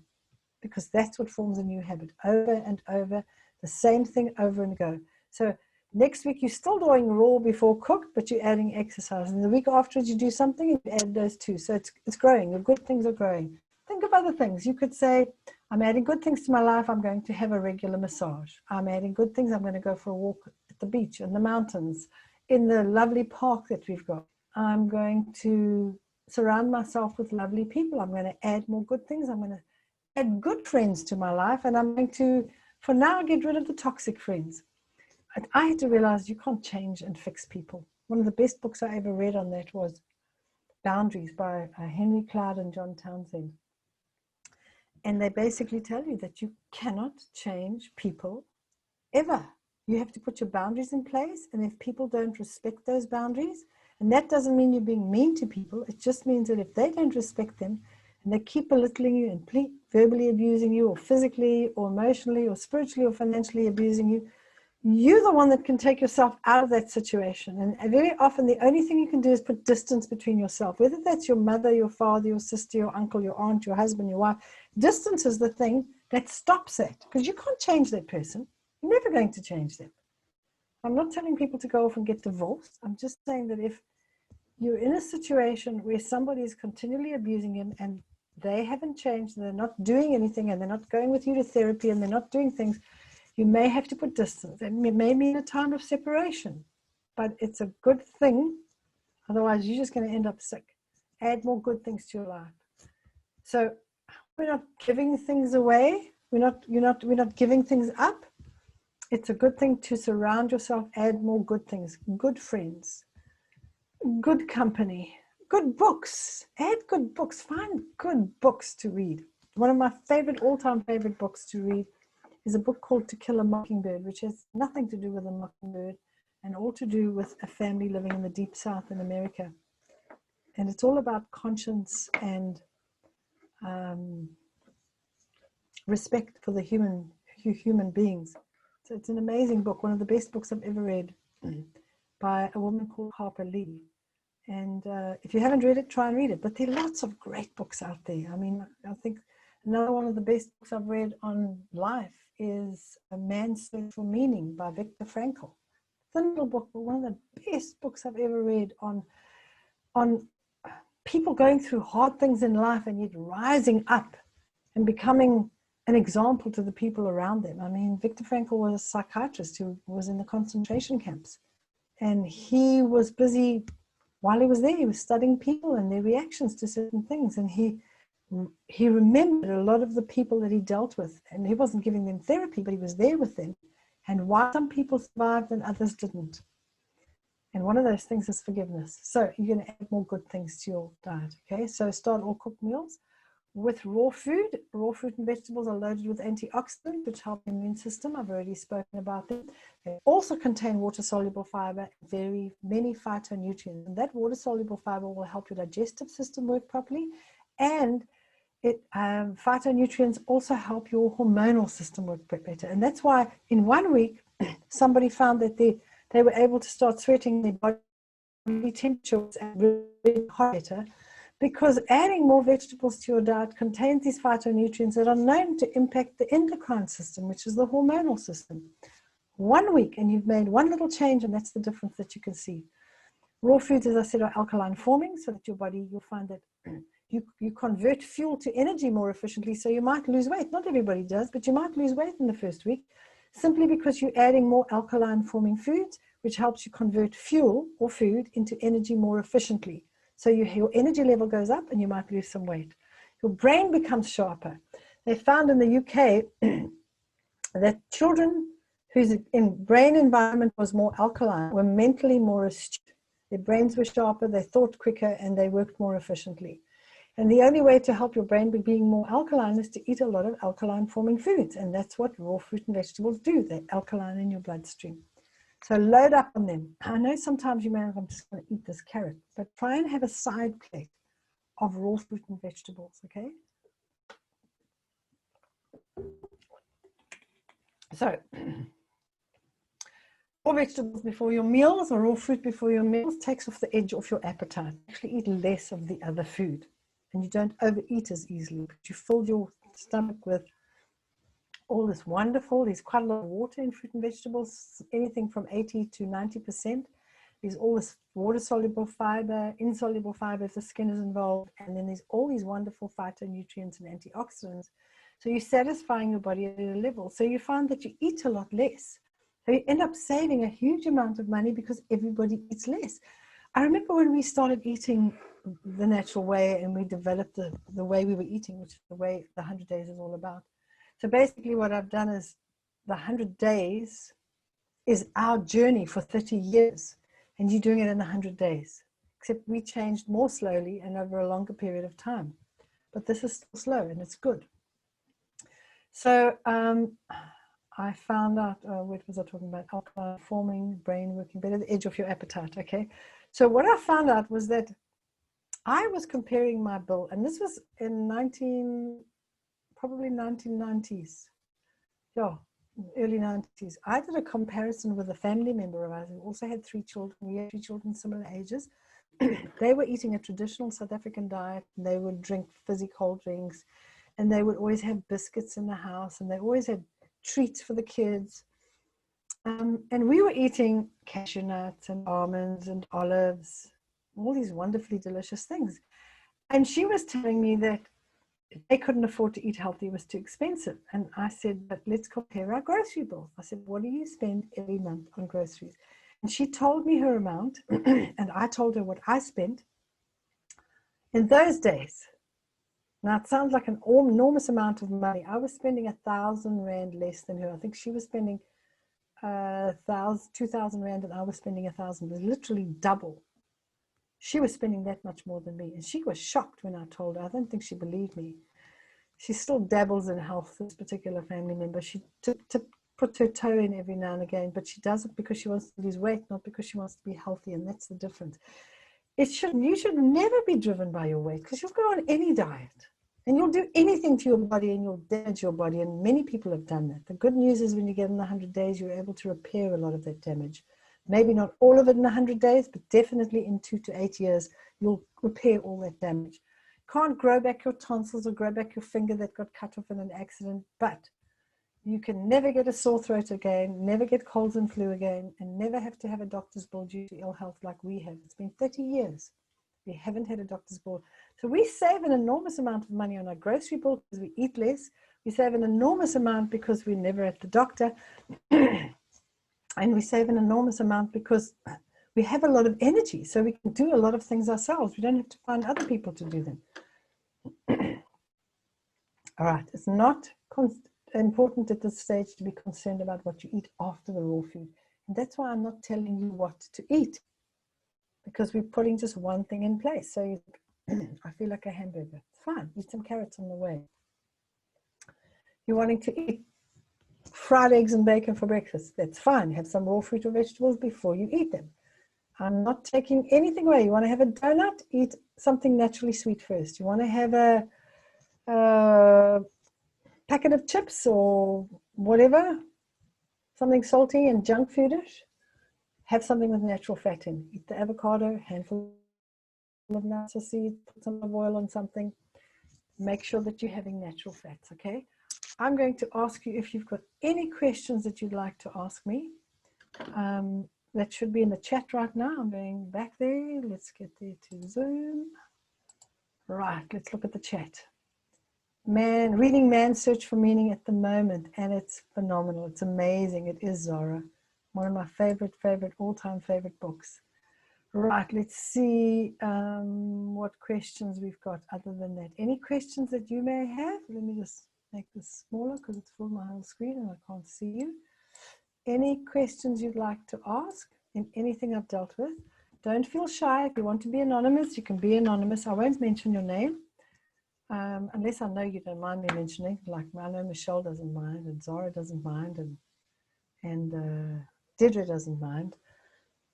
because that's what forms a new habit. Over and over, the same thing over and go. So next week, you're still doing raw before cooked, but you're adding exercise. And the week afterwards, you do something and you add those 2. So it's growing. Your good things are growing. Think of other things. You could say, I'm adding good things to my life. I'm going to have a regular massage. I'm adding good things. I'm going to go for a walk at the beach, in the mountains, in the lovely park that we've got. I'm going to surround myself with lovely people. I'm going to add more good things. I'm going to add good friends to my life. And I'm going to, for now, get rid of the toxic friends. I had to realize you can't change and fix people. One of the best books I ever read on that was Boundaries by Henry Cloud and John Townsend. And they basically tell you that you cannot change people ever. You have to put your boundaries in place. And if people don't respect those boundaries, and that doesn't mean you're being mean to people, it just means that if they don't respect them and they keep belittling you and verbally abusing you, or physically or emotionally or spiritually or financially abusing you, you're the one that can take yourself out of that situation. And very often the only thing you can do is put distance between yourself, whether that's your mother, your father, your sister, your uncle, your aunt, your husband, your wife. Distance is the thing that stops it, because you can't change that person. You're never going to change them. I'm not telling people to go off and get divorced. I'm just saying that if you're in a situation where somebody is continually abusing him and they haven't changed, and they're not doing anything, and they're not going with you to therapy, and they're not doing things, you may have to put distance. It may mean a time of separation, but it's a good thing. Otherwise, you're just going to end up sick. Add more good things to your life. So we're not giving things away. We're not giving things up. It's a good thing to surround yourself. Add more good things. Good friends. Good company. Good books. Add good books. Find good books to read. One of my all-time favorite books to read is a book called To Kill a Mockingbird, which has nothing to do with a mockingbird and all to do with a family living in the deep south in America. And it's all about conscience and respect for the human beings. So it's an amazing book, one of the best books I've ever read, by a woman called Harper Lee. And if you haven't read it, try and read it. But there are lots of great books out there. I mean, I think another one of the best books I've read on life is A Man's Search for Meaning by Viktor Frankl. Thin little book, but one of the best books I've ever read on people going through hard things in life and yet rising up and becoming an example to the people around them. I mean, Viktor Frankl was a psychiatrist who was in the concentration camps. And he was busy, while he was there, he was studying people and their reactions to certain things. And he remembered a lot of the people that he dealt with, and he wasn't giving them therapy, but he was there with them, and why some people survived and others didn't. And one of those things is forgiveness. So you're going to add more good things to your diet. Okay, so start all cooked meals with raw food. Raw fruit and vegetables are loaded with antioxidants, which help the immune system. I've already spoken about them. They also contain water-soluble fiber, very many phytonutrients, and that water-soluble fiber will help your digestive system work properly. And phytonutrients also help your hormonal system work better. And that's why in 1 week, somebody found that they were able to start sweating, their body temperature was really hot better, because adding more vegetables to your diet contains these phytonutrients that are known to impact the endocrine system, which is the hormonal system. 1 week, and you've made one little change, and that's the difference that you can see. Raw foods, as I said, are alkaline forming, so that your body, you'll find that you convert fuel to energy more efficiently, so you might lose weight. Not everybody does, but you might lose weight in the first week, simply because you're adding more alkaline forming foods, which helps you convert fuel or food into energy more efficiently. So your energy level goes up and you might lose some weight. Your brain becomes sharper. They found in the UK that children whose brain environment was more alkaline were mentally more astute. Their brains were sharper, they thought quicker, and they worked more efficiently. And the only way to help your brain be being more alkaline is to eat a lot of alkaline forming foods. And that's what raw fruit and vegetables do. They're alkaline in your bloodstream. So load up on them. I know sometimes you may have, I'm just going to eat this carrot, but try and have a side plate of raw fruit and vegetables, okay? So, raw vegetables before your meals or raw fruit before your meals takes off the edge off your appetite. Actually eat less of the other food. And you don't overeat as easily, but you fill your stomach with all this wonderful, there's quite a lot of water in fruit and vegetables, anything from 80 to 90%. There's all this water-soluble fiber, insoluble fiber if the skin is involved, and then there's all these wonderful phytonutrients and antioxidants. So you're satisfying your body at a level. So you find that you eat a lot less. So you end up saving a huge amount of money because everybody eats less. I remember when we started eating the natural way and we developed the way we were eating, which is the way the 100 days is all about. So basically what I've done is the 100 days is our journey for 30 years, and you're doing it in 100 days, except we changed more slowly and over a longer period of time. But this is still slow and it's good. So I found out, what was I talking about? Alkaline forming, brain working better, the edge of your appetite, okay? So what I found out was that I was comparing my bill, and this was in probably 1990s. Yeah, early 90s. I did a comparison with a family member of ours who also had 3 children. We had 3 children similar ages. They were eating a traditional South African diet. And they would drink fizzy cold drinks, and they would always have biscuits in the house, and they always had treats for the kids. And we were eating cashew nuts and almonds and olives, all these wonderfully delicious things. And she was telling me that they couldn't afford to eat healthy, it was too expensive. And I said, but let's compare our grocery bills. I said, what do you spend every month on groceries? And she told me her amount, and I told her what I spent. In those days, now it sounds like an enormous amount of money. I was spending 1,000 Rand less than her. I think she was spending 2,000 Rand and I was spending 1,000. It was literally double. She was spending that much more than me. And she was shocked when I told her. I don't think she believed me. She still dabbles in health, this particular family member. She puts her toe in every now and again, but she does it because she wants to lose weight, not because she wants to be healthy. And that's the difference. You should never be driven by your weight, because you'll go on any diet and you'll do anything to your body and you'll damage your body. And many people have done that. The good news is when you get in the 100 days, you're able to repair a lot of that damage. Maybe not all of it in 100 days, but definitely in 2 to 8 years, you'll repair all that damage. Can't grow back your tonsils or grow back your finger that got cut off in an accident, but you can never get a sore throat again, never get colds and flu again, and never have to have a doctor's bill due to ill health like we have. It's been 30 years. We haven't had a doctor's bill. So we save an enormous amount of money on our grocery bill because we eat less. We save an enormous amount because we're never at the doctor. And we save an enormous amount because we have a lot of energy. So we can do a lot of things ourselves. We don't have to find other people to do them. All right. It's not important at this stage to be concerned about what you eat after the raw food. And that's why I'm not telling you what to eat, because we're putting just one thing in place. So I feel like a hamburger. It's fine. Eat some carrots on the way. You're wanting to eat fried eggs and bacon for breakfast. That's fine. Have some raw fruit or vegetables before you eat them. I'm not taking anything away. You want to have a donut? Eat something naturally sweet first. You want to have a packet of chips or whatever, something salty and junk foodish? Have something with natural fat in. Eat the avocado, handful of nuts or seeds, put some olive oil on something. Make sure that you're having natural fats, okay? I'm going to ask you if you've got any questions that you'd like to ask me. That should be in the chat right now. I'm going back there. Let's get there to Zoom. Right, let's look at the chat. Reading Man's Search for Meaning at the moment, and it's phenomenal. It's amazing. It is, Zara. One of my favorite, all-time favorite books. Right, let's see what questions we've got other than that. Any questions that you may have? Let me just make this smaller because it's full my whole screen and I can't see you. Any questions you'd like to ask in anything I've dealt with? Don't feel shy. If you want to be anonymous, you can be anonymous. I won't mention your name unless I know you don't mind me mentioning. Like I know Michelle doesn't mind, and Zara doesn't mind, and Deirdré doesn't mind.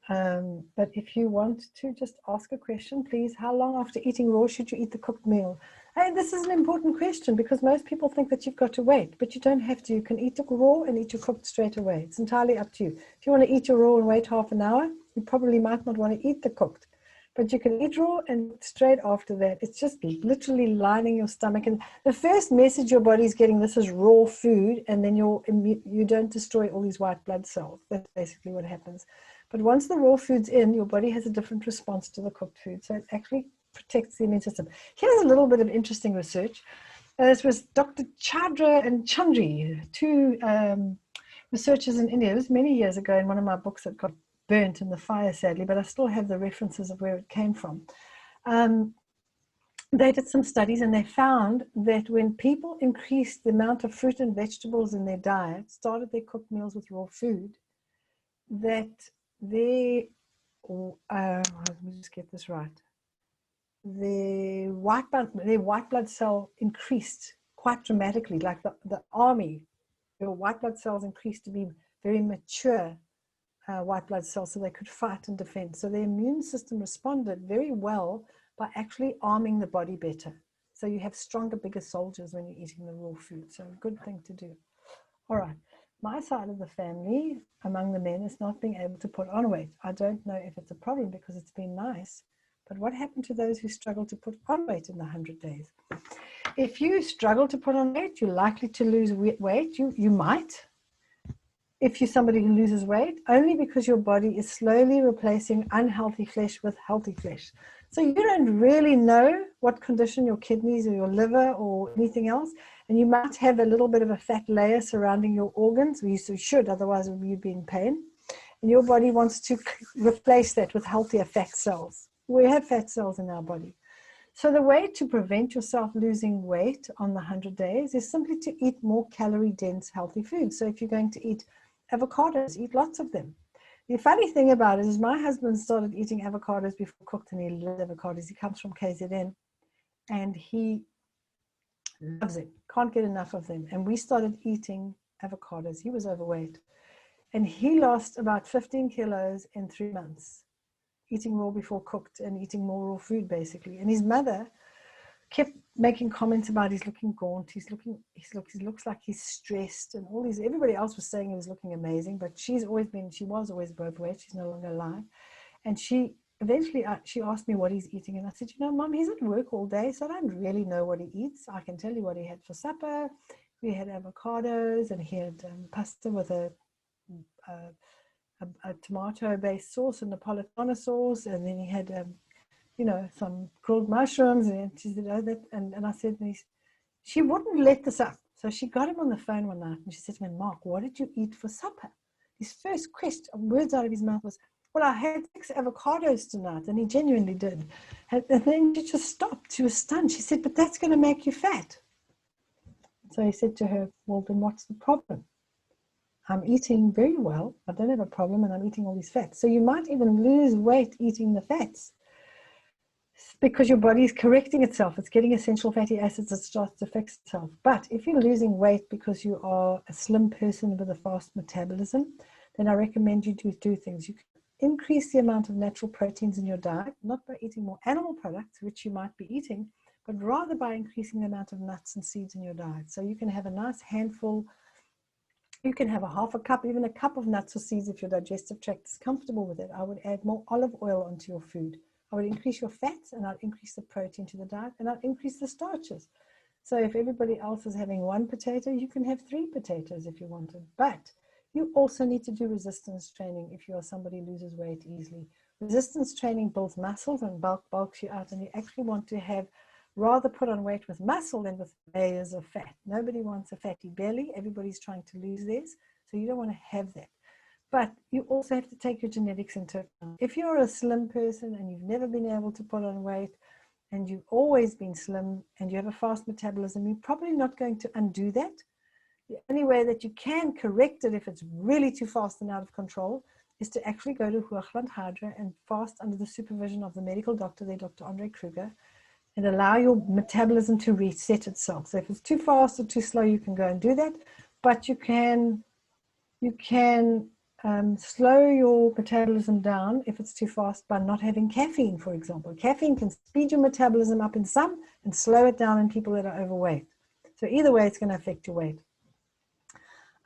But if you want to just ask a question, please, how long after eating raw should you eat the cooked meal? And this is an important question because most people think that you've got to wait, but you don't have to. You can eat the raw and eat your cooked straight away. It's entirely up to you. If you want to eat your raw and wait half an hour, you probably might not want to eat the cooked, but you can eat raw and straight after that. It's just literally lining your stomach. And the first message your body's getting, this is raw food, and then you don't destroy all these white blood cells. That's basically what happens. But once the raw food's in, your body has a different response to the cooked food. So it actually protects the immune system. Here's a little bit of interesting research. This was Dr. Chadra and Chandri, two researchers in India. It was many years ago in one of my books that got burnt in the fire, sadly, but I still have the references of where it came from. They did some studies and they found that when people increased the amount of fruit and vegetables in their diet, started their cooked meals with raw food, that their, let me just get this right, their white blood cell increased quite dramatically, like the army. Your white blood cells increased to be very mature white blood cells, so they could fight and defend. So the immune system responded very well by actually arming the body better. So you have stronger, bigger soldiers when you're eating the raw food. So a good thing to do. All right. My side of the family, among the men, is not being able to put on weight. I don't know if it's a problem because it's been nice. But what happened to those who struggle to put on weight in the 100 days? If you struggle to put on weight, you're likely to lose weight. You might. If you're somebody who loses weight, only because your body is slowly replacing unhealthy flesh with healthy flesh. So you don't really know what condition your kidneys or your liver or anything else, and you might have a little bit of a fat layer surrounding your organs. You should, otherwise you'd be in pain. And your body wants to replace that with healthier fat cells. We have fat cells in our body. So the way to prevent yourself losing weight on the 100 days is simply to eat more calorie-dense, healthy food. So if you're going to eat avocados, eat lots of them. The funny thing about it is my husband started eating avocados before cooked, and he loves avocados. He comes from KZN, and he loves it, can't get enough of them. And we started eating avocados. He was overweight, and he lost about 15 kilos in 3 months, eating raw before cooked and eating more raw food, basically. And his mother kept making comments about he's looking gaunt, he looks like he's stressed, and all these. Everybody else was saying he was looking amazing, but she was always overweight. She's no longer alive. And she eventually she asked me what he's eating, and I said, Mom, he's at work all day, so I don't really know what he eats. I can tell you what he had for supper. We had avocados, and he had pasta with a tomato-based sauce and Napolitana sauce, and then he had some grilled mushrooms. And she said, oh, that, and I said, she wouldn't let this up. So she got him on the phone one night and she said to me, Mark, what did you eat for supper? His first question, words out of his mouth was, well, I had 6 avocados tonight. And he genuinely did. And then she just stopped. She was stunned. She said, but that's going to make you fat. So he said to her, well, then what's the problem? I'm eating very well. I don't have a problem, and I'm eating all these fats. So you might even lose weight eating the fats, because your body is correcting itself. It's getting essential fatty acids that starts to fix itself. But if you're losing weight because you are a slim person with a fast metabolism, then I recommend you do things. You can increase the amount of natural proteins in your diet, not by eating more animal products, which you might be eating, but rather by increasing the amount of nuts and seeds in your diet. So you can have a nice handful. You can have a half a cup, even a cup of nuts or seeds if your digestive tract is comfortable with it. I would add more olive oil onto your food. I would increase your fats, and I'd increase the protein to the diet, and I'd increase the starches. So if everybody else is having 1 potato, you can have 3 potatoes if you wanted. But you also need to do resistance training if you are somebody who loses weight easily. Resistance training builds muscles and bulks you out, and you actually want to have rather put on weight with muscle than with layers of fat. Nobody wants a fatty belly. Everybody's trying to lose theirs, so you don't want to have that. But you also have to take your genetics into account. If you're a slim person and you've never been able to put on weight, and you've always been slim, and you have a fast metabolism, you're probably not going to undo that. The only way that you can correct it if it's really too fast and out of control is to actually go to Hoogland Hydra and fast under the supervision of the medical doctor there, Dr. Andre Kruger, and allow your metabolism to reset itself. So if it's too fast or too slow, you can go and do that, but you can slow your metabolism down if it's too fast by not having caffeine, for example. Caffeine can speed your metabolism up in some and slow it down in people that are overweight. So either way, it's going to affect your weight.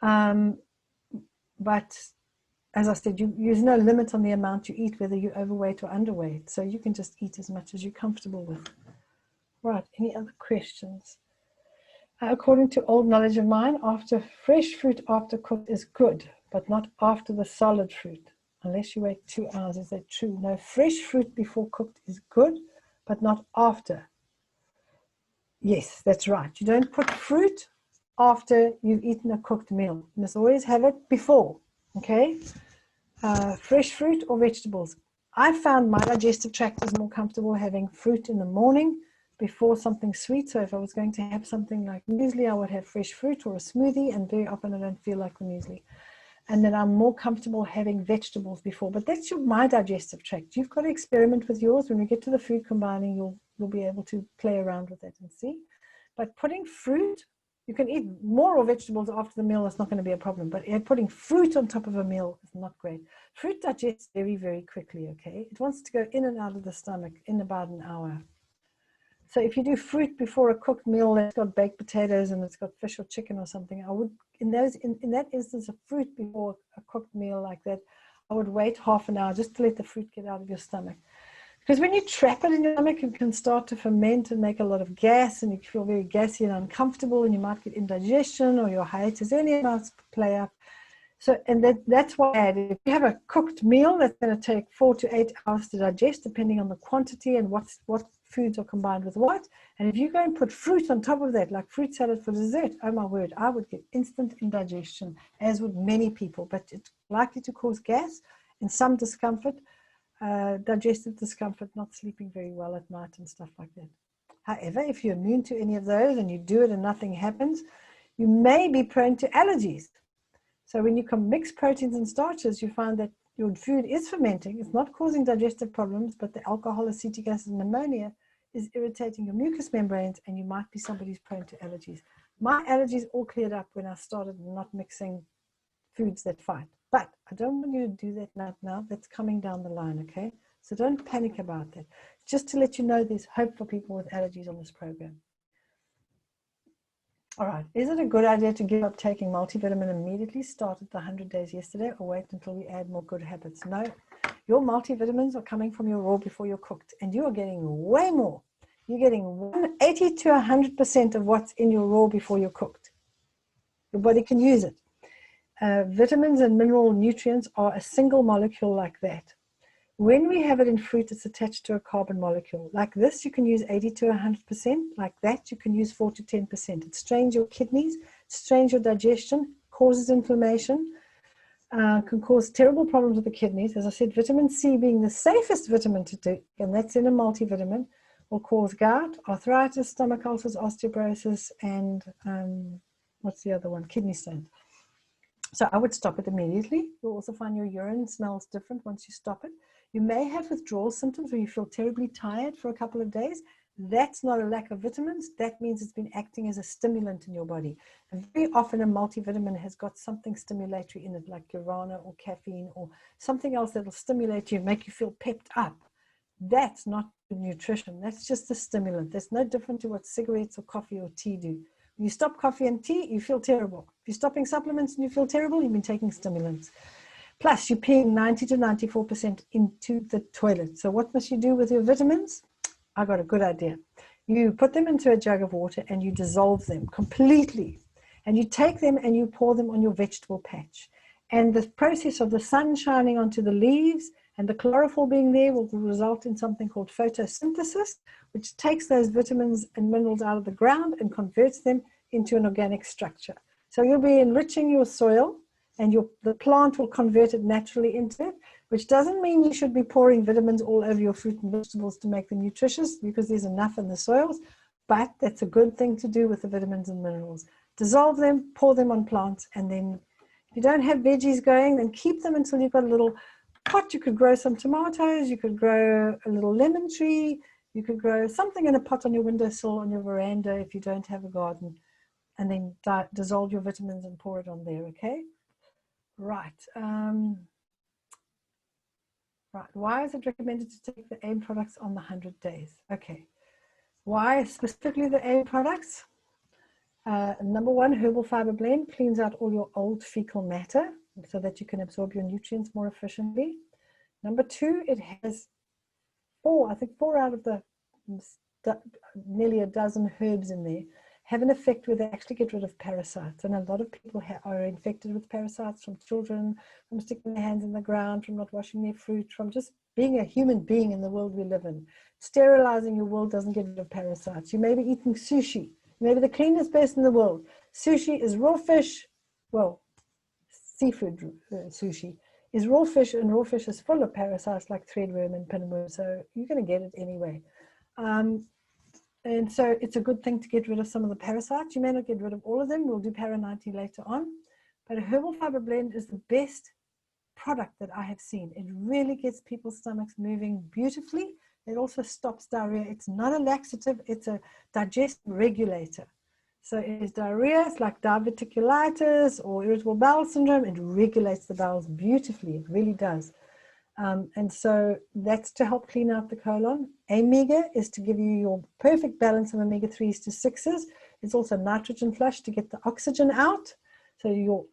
But as I said, there's no limit on the amount you eat, whether you're overweight or underweight. So you can just eat as much as you're comfortable with. Right, any other questions? According to old knowledge of mine, fresh fruit after cooked is good, but not after the solid fruit, unless you wait 2 hours. Is that true? No, fresh fruit before cooked is good, but not after. Yes, that's right. You don't put fruit after you've eaten a cooked meal. You must always have it before, okay? Fresh fruit or vegetables. I found my digestive tract is more comfortable having fruit in the morning before something sweet. So if I was going to have something like muesli, I would have fresh fruit or a smoothie, and very often I don't feel like the muesli. And then I'm more comfortable having vegetables before. But that's my digestive tract. You've got to experiment with yours. When we get to the food combining, you'll be able to play around with it and see. But putting fruit, you can eat more or vegetables after the meal, that's not going to be a problem. But putting fruit on top of a meal is not great. Fruit digests very, very quickly, okay? It wants to go in and out of the stomach in about an hour. So if you do fruit before a cooked meal that's got baked potatoes and it's got fish or chicken or something, I would, in that instance of fruit before a cooked meal like that, I would wait half an hour just to let the fruit get out of your stomach. Because when you trap it in your stomach, it can start to ferment and make a lot of gas, and you feel very gassy and uncomfortable, and you might get indigestion or your hiatus hernia might play up. So, and that's why if you have a cooked meal, that's going to take 4 to 8 hours to digest, depending on the quantity and what foods are combined with what. And if you go and put fruit on top of that, like fruit salad for dessert, oh my word, I would get instant indigestion, as would many people. But it's likely to cause gas and some discomfort, digestive discomfort, not sleeping very well at night and stuff like that. However, if you're immune to any of those and you do it and nothing happens, you may be prone to allergies. So when you can mix proteins and starches, you find that your food is fermenting. It's not causing digestive problems, but the alcohol, acetic acid, and ammonia is irritating your mucous membranes, and you might be somebody who's prone to allergies. My allergies all cleared up when I started not mixing foods that fight. But I don't want you to do that right now. That's coming down the line, okay? So don't panic about that. Just to let you know, there's hope for people with allergies on this program. All right, is it a good idea to give up taking multivitamin immediately, start at the 100 days yesterday, or wait until we add more good habits? No, your multivitamins are coming from your raw before you're cooked, and you are getting way more. You're getting 80 to 100% of what's in your raw before you're cooked. Your body can use it. Vitamins and mineral nutrients are a single molecule like that. When we have it in fruit, it's attached to a carbon molecule. Like this, you can use 80 to 100%. Like that, you can use 4 to 10%. It strains your kidneys, strains your digestion, causes inflammation, can cause terrible problems with the kidneys. As I said, vitamin C being the safest vitamin to take, and that's in a multivitamin, will cause gout, arthritis, stomach ulcers, osteoporosis, and what's the other one? Kidney stones. So I would stop it immediately. You'll also find your urine smells different once you stop it. You may have withdrawal symptoms where you feel terribly tired for a couple of days. That's not a lack of vitamins. That means it's been acting as a stimulant in your body. And very often a multivitamin has got something stimulatory in it, like guarana or caffeine or something else that will stimulate you, make you feel pepped up. That's not nutrition. That's just a stimulant. That's no different to what cigarettes or coffee or tea do. When you stop coffee and tea, you feel terrible. If you're stopping supplements and you feel terrible, you've been taking stimulants. Plus, you're peeing 90 to 94% into the toilet. So what must you do with your vitamins? I got a good idea. You put them into a jug of water and you dissolve them completely. And you take them and you pour them on your vegetable patch. And the process of the sun shining onto the leaves and the chlorophyll being there will result in something called photosynthesis, which takes those vitamins and minerals out of the ground and converts them into an organic structure. So you'll be enriching your soil, and the plant will convert it naturally into it, which doesn't mean you should be pouring vitamins all over your fruit and vegetables to make them nutritious, because there's enough in the soils, but that's a good thing to do with the vitamins and minerals. Dissolve them, pour them on plants, and then if you don't have veggies going, then keep them until you've got a little pot. You could grow some tomatoes, you could grow a little lemon tree, you could grow something in a pot on your windowsill, on your veranda if you don't have a garden, and then dissolve your vitamins and pour it on there, okay? Right. Right. Why is it recommended to take the AIM products on the 100 days? Okay. Why specifically the AIM products? Number one, herbal fiber blend cleans out all your old fecal matter so that you can absorb your nutrients more efficiently. Number two, it has four out of the nearly a dozen herbs in there have an effect where they actually get rid of parasites. And a lot of people are infected with parasites from children, from sticking their hands in the ground, from not washing their fruit, from just being a human being in the world we live in. Sterilizing your world doesn't get rid of parasites. You may be eating sushi. You may be the cleanest person in the world. Sushi is raw fish. Well, seafood sushi is raw fish, and raw fish is full of parasites like threadworm and pinworm. So you're going to get it anyway. And so it's a good thing to get rid of some of the parasites. You may not get rid of all of them. We'll do para-90 later on. But a herbal fiber blend is the best product that I have seen. It really gets people's stomachs moving beautifully. It also stops diarrhea. It's not a laxative, it's a digestive regulator. So it is diarrhea, it's like diverticulitis or irritable bowel syndrome. It regulates the bowels beautifully. It really does. And so that's to help clean out the colon. Omega is to give you your perfect balance of omega-3s to 6s. It's also nitrogen flush to get the oxygen out. So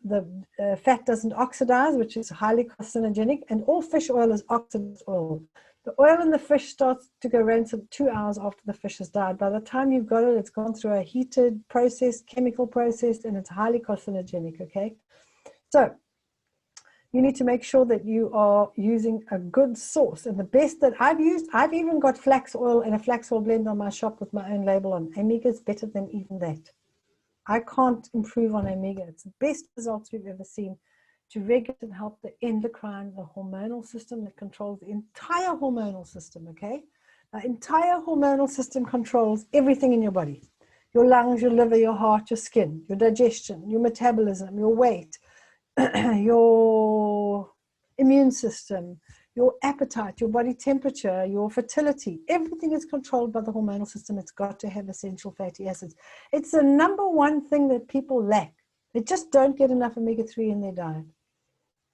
the fat doesn't oxidize, which is highly carcinogenic. And all fish oil is oxidized oil. The oil in the fish starts to go rancid 2 hours after the fish has died. By the time you've got it, it's gone through a heated process, chemical process, and it's highly carcinogenic, okay? So you need to make sure that you are using a good source. And the best that I've used, I've even got flax oil and a flax oil blend on my shop with my own label on. Omega is better than even that. I can't improve on Omega. It's the best results we've ever seen to regulate and help the endocrine, the hormonal system that controls the entire hormonal system, okay? The entire hormonal system controls everything in your body. Your lungs, your liver, your heart, your skin, your digestion, your metabolism, your weight, your immune system, your appetite, your body temperature, your fertility. Everything is controlled by the hormonal system. It's got to have essential fatty acids. It's the number one thing that people lack. They just don't get enough omega-3 in their diet.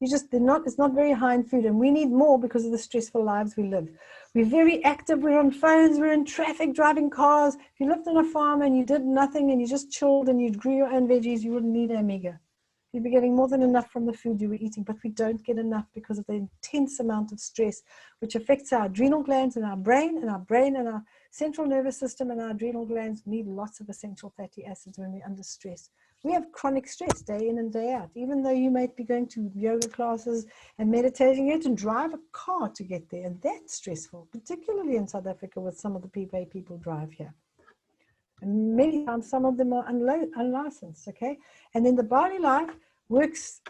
It's not very high in food, and we need more because of the stressful lives we live. We're very active, we're on phones, we're in traffic, driving cars. If you lived on a farm and you did nothing and you just chilled and you grew your own veggies, you wouldn't need omega. You'd be getting more than enough from the food you were eating, but we don't get enough because of the intense amount of stress, which affects our adrenal glands and our brain and our central nervous system, and our adrenal glands need lots of essential fatty acids when we're under stress. We have chronic stress day in and day out. Even though you might be going to yoga classes and meditating, you have to drive a car to get there, and that's stressful, particularly in South Africa with some of the people drive here. And many times some of them are unlicensed, okay? And then the Body Life works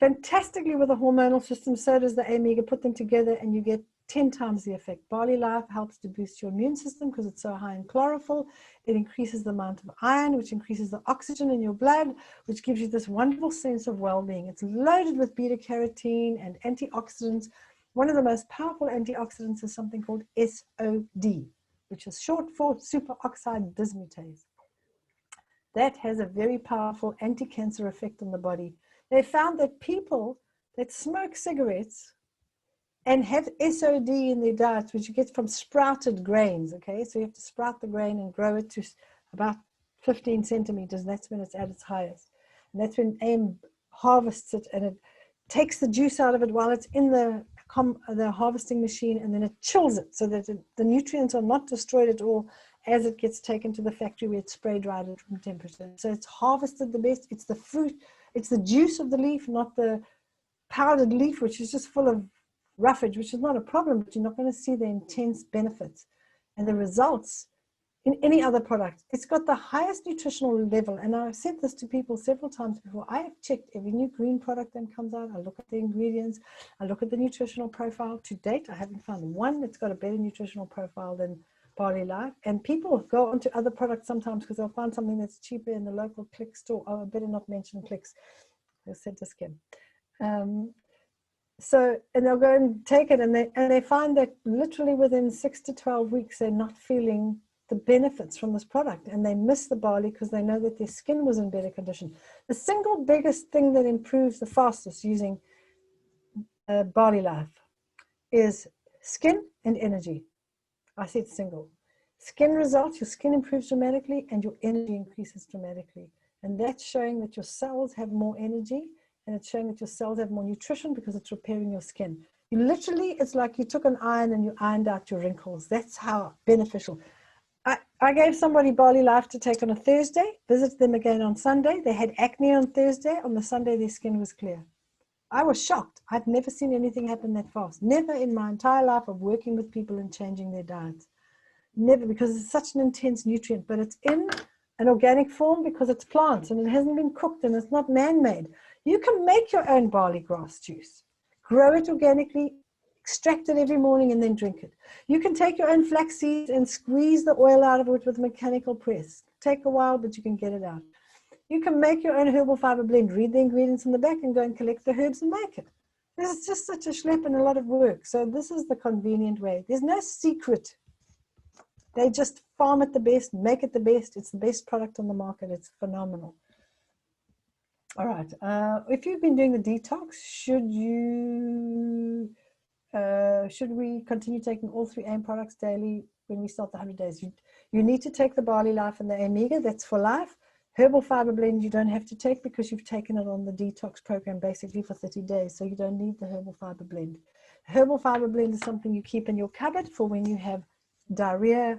fantastically with the hormonal system, so does the Omega. Put them together and you get 10 times the effect. Barley Life helps to boost your immune system because it's so high in chlorophyll. It increases the amount of iron, which increases the oxygen in your blood, which gives you this wonderful sense of well-being. It's loaded with beta-carotene and antioxidants. One of the most powerful antioxidants is something called SOD, which is short for superoxide dismutase. That has a very powerful anti-cancer effect on the body. They found that people that smoke cigarettes and have SOD in their diets, which you get from sprouted grains, okay? So you have to sprout the grain and grow it to about 15 centimeters, and that's when it's at its highest. And that's when AIM harvests it, and it takes the juice out of it while it's in the harvesting machine, and then it chills it so that the nutrients are not destroyed at all as it gets taken to the factory where it's spray dried at room temperature. So it's harvested the best. It's the fruit, it's the juice of the leaf, not the powdered leaf, which is just full of roughage, which is not a problem, but you're not going to see the intense benefits and the results in any other product. It's got the highest nutritional level, and I've said this to people several times before. I have checked every new green product that comes out. I look at the ingredients, I look at the nutritional profile. To date, I haven't found one that's got a better nutritional profile than Barley Life. And people go onto other products sometimes because they'll find something that's cheaper in the local Click store. Oh, I better not mention Clicks. I said to skim. So, and they'll go and take it, and they find that literally within 6 to 12 weeks, they're not feeling the benefits from this product, and they miss the barley because they know that their skin was in better condition. The single biggest thing that improves the fastest using Barley Life is skin and energy. I said single. Skin results, your skin improves dramatically and your energy increases dramatically. And that's showing that your cells have more energy, and it's showing that your cells have more nutrition because it's repairing your skin. You literally, it's like you took an iron and you ironed out your wrinkles. That's how beneficial. I gave somebody Barley Life to take on a Thursday, visited them again on Sunday. They had acne on Thursday. On the Sunday, their skin was clear. I was shocked. I'd never seen anything happen that fast. Never in my entire life of working with people and changing their diets. Never, because it's such an intense nutrient, but it's in an organic form because it's plants and it hasn't been cooked and it's not man-made. You can make your own barley grass juice, grow it organically, extract it every morning and then drink it. You can take your own flax seeds and squeeze the oil out of it with a mechanical press. Take a while, but you can get it out. You can make your own herbal fiber blend, read the ingredients in the back and go and collect the herbs and make it. This is just such a schlep and a lot of work. So this is the convenient way. There's no secret. They just farm it the best, make it the best. It's the best product on the market. It's phenomenal. All right. If you've been doing the detox, should we continue taking all 3 AIM products daily when we start the 100 days? You need to take the Barley Life and the Omega. That's for life. Herbal fiber blend you don't have to take because you've taken it on the detox program basically for 30 days. So you don't need the herbal fiber blend. Herbal fiber blend is something you keep in your cupboard for when you have diarrhea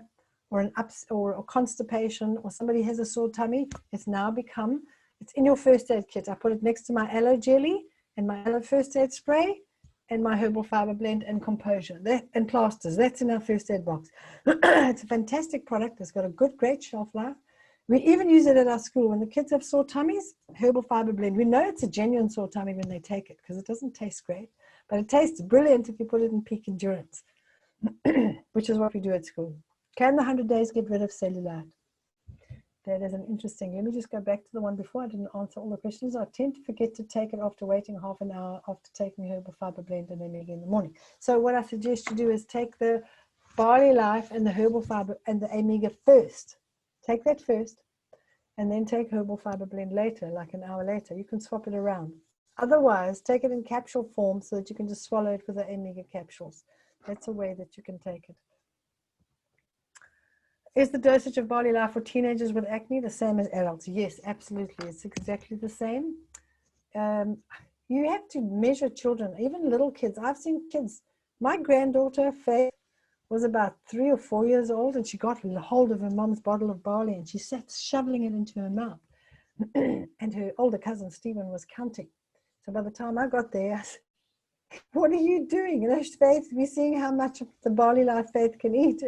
or or constipation or somebody has a sore tummy. It's now become, it's in your first aid kit. I put it next to my aloe jelly and my aloe first aid spray and my herbal fiber blend and composure and plasters. That's in our first aid box. It's a fantastic product. It's got a great shelf life. We even use it at our school. When the kids have sore tummies, herbal fiber blend. We know it's a genuine sore tummy when they take it because it doesn't taste great, but it tastes brilliant if you put it in peak endurance, which is what we do at school. Can the 100 days get rid of cellulite? That is an interesting. Let me just go back to the one before. I didn't answer all the questions. I tend to forget to take it after waiting half an hour after taking herbal fiber blend and Omega in the morning. So what I suggest you do is take the Barley Life and the herbal fiber and the Omega first. Take that first and then take herbal fiber blend later, like an hour later. You can swap it around. Otherwise, take it in capsule form so that you can just swallow it with the Omega capsules. That's a way that you can take it. Is the dosage of Barley Life for teenagers with acne the same as adults? Yes, absolutely. It's exactly the same. You have to measure children, even little kids. I've seen kids. My granddaughter, Faith, was about 3 or 4 years old and she got a hold of her mom's bottle of barley and she sat shoveling it into her mouth. And her older cousin, Stephen, was counting. So by the time I got there, I said, what are you doing? You know, Faith, we're seeing how much of the Barley Life Faith can eat.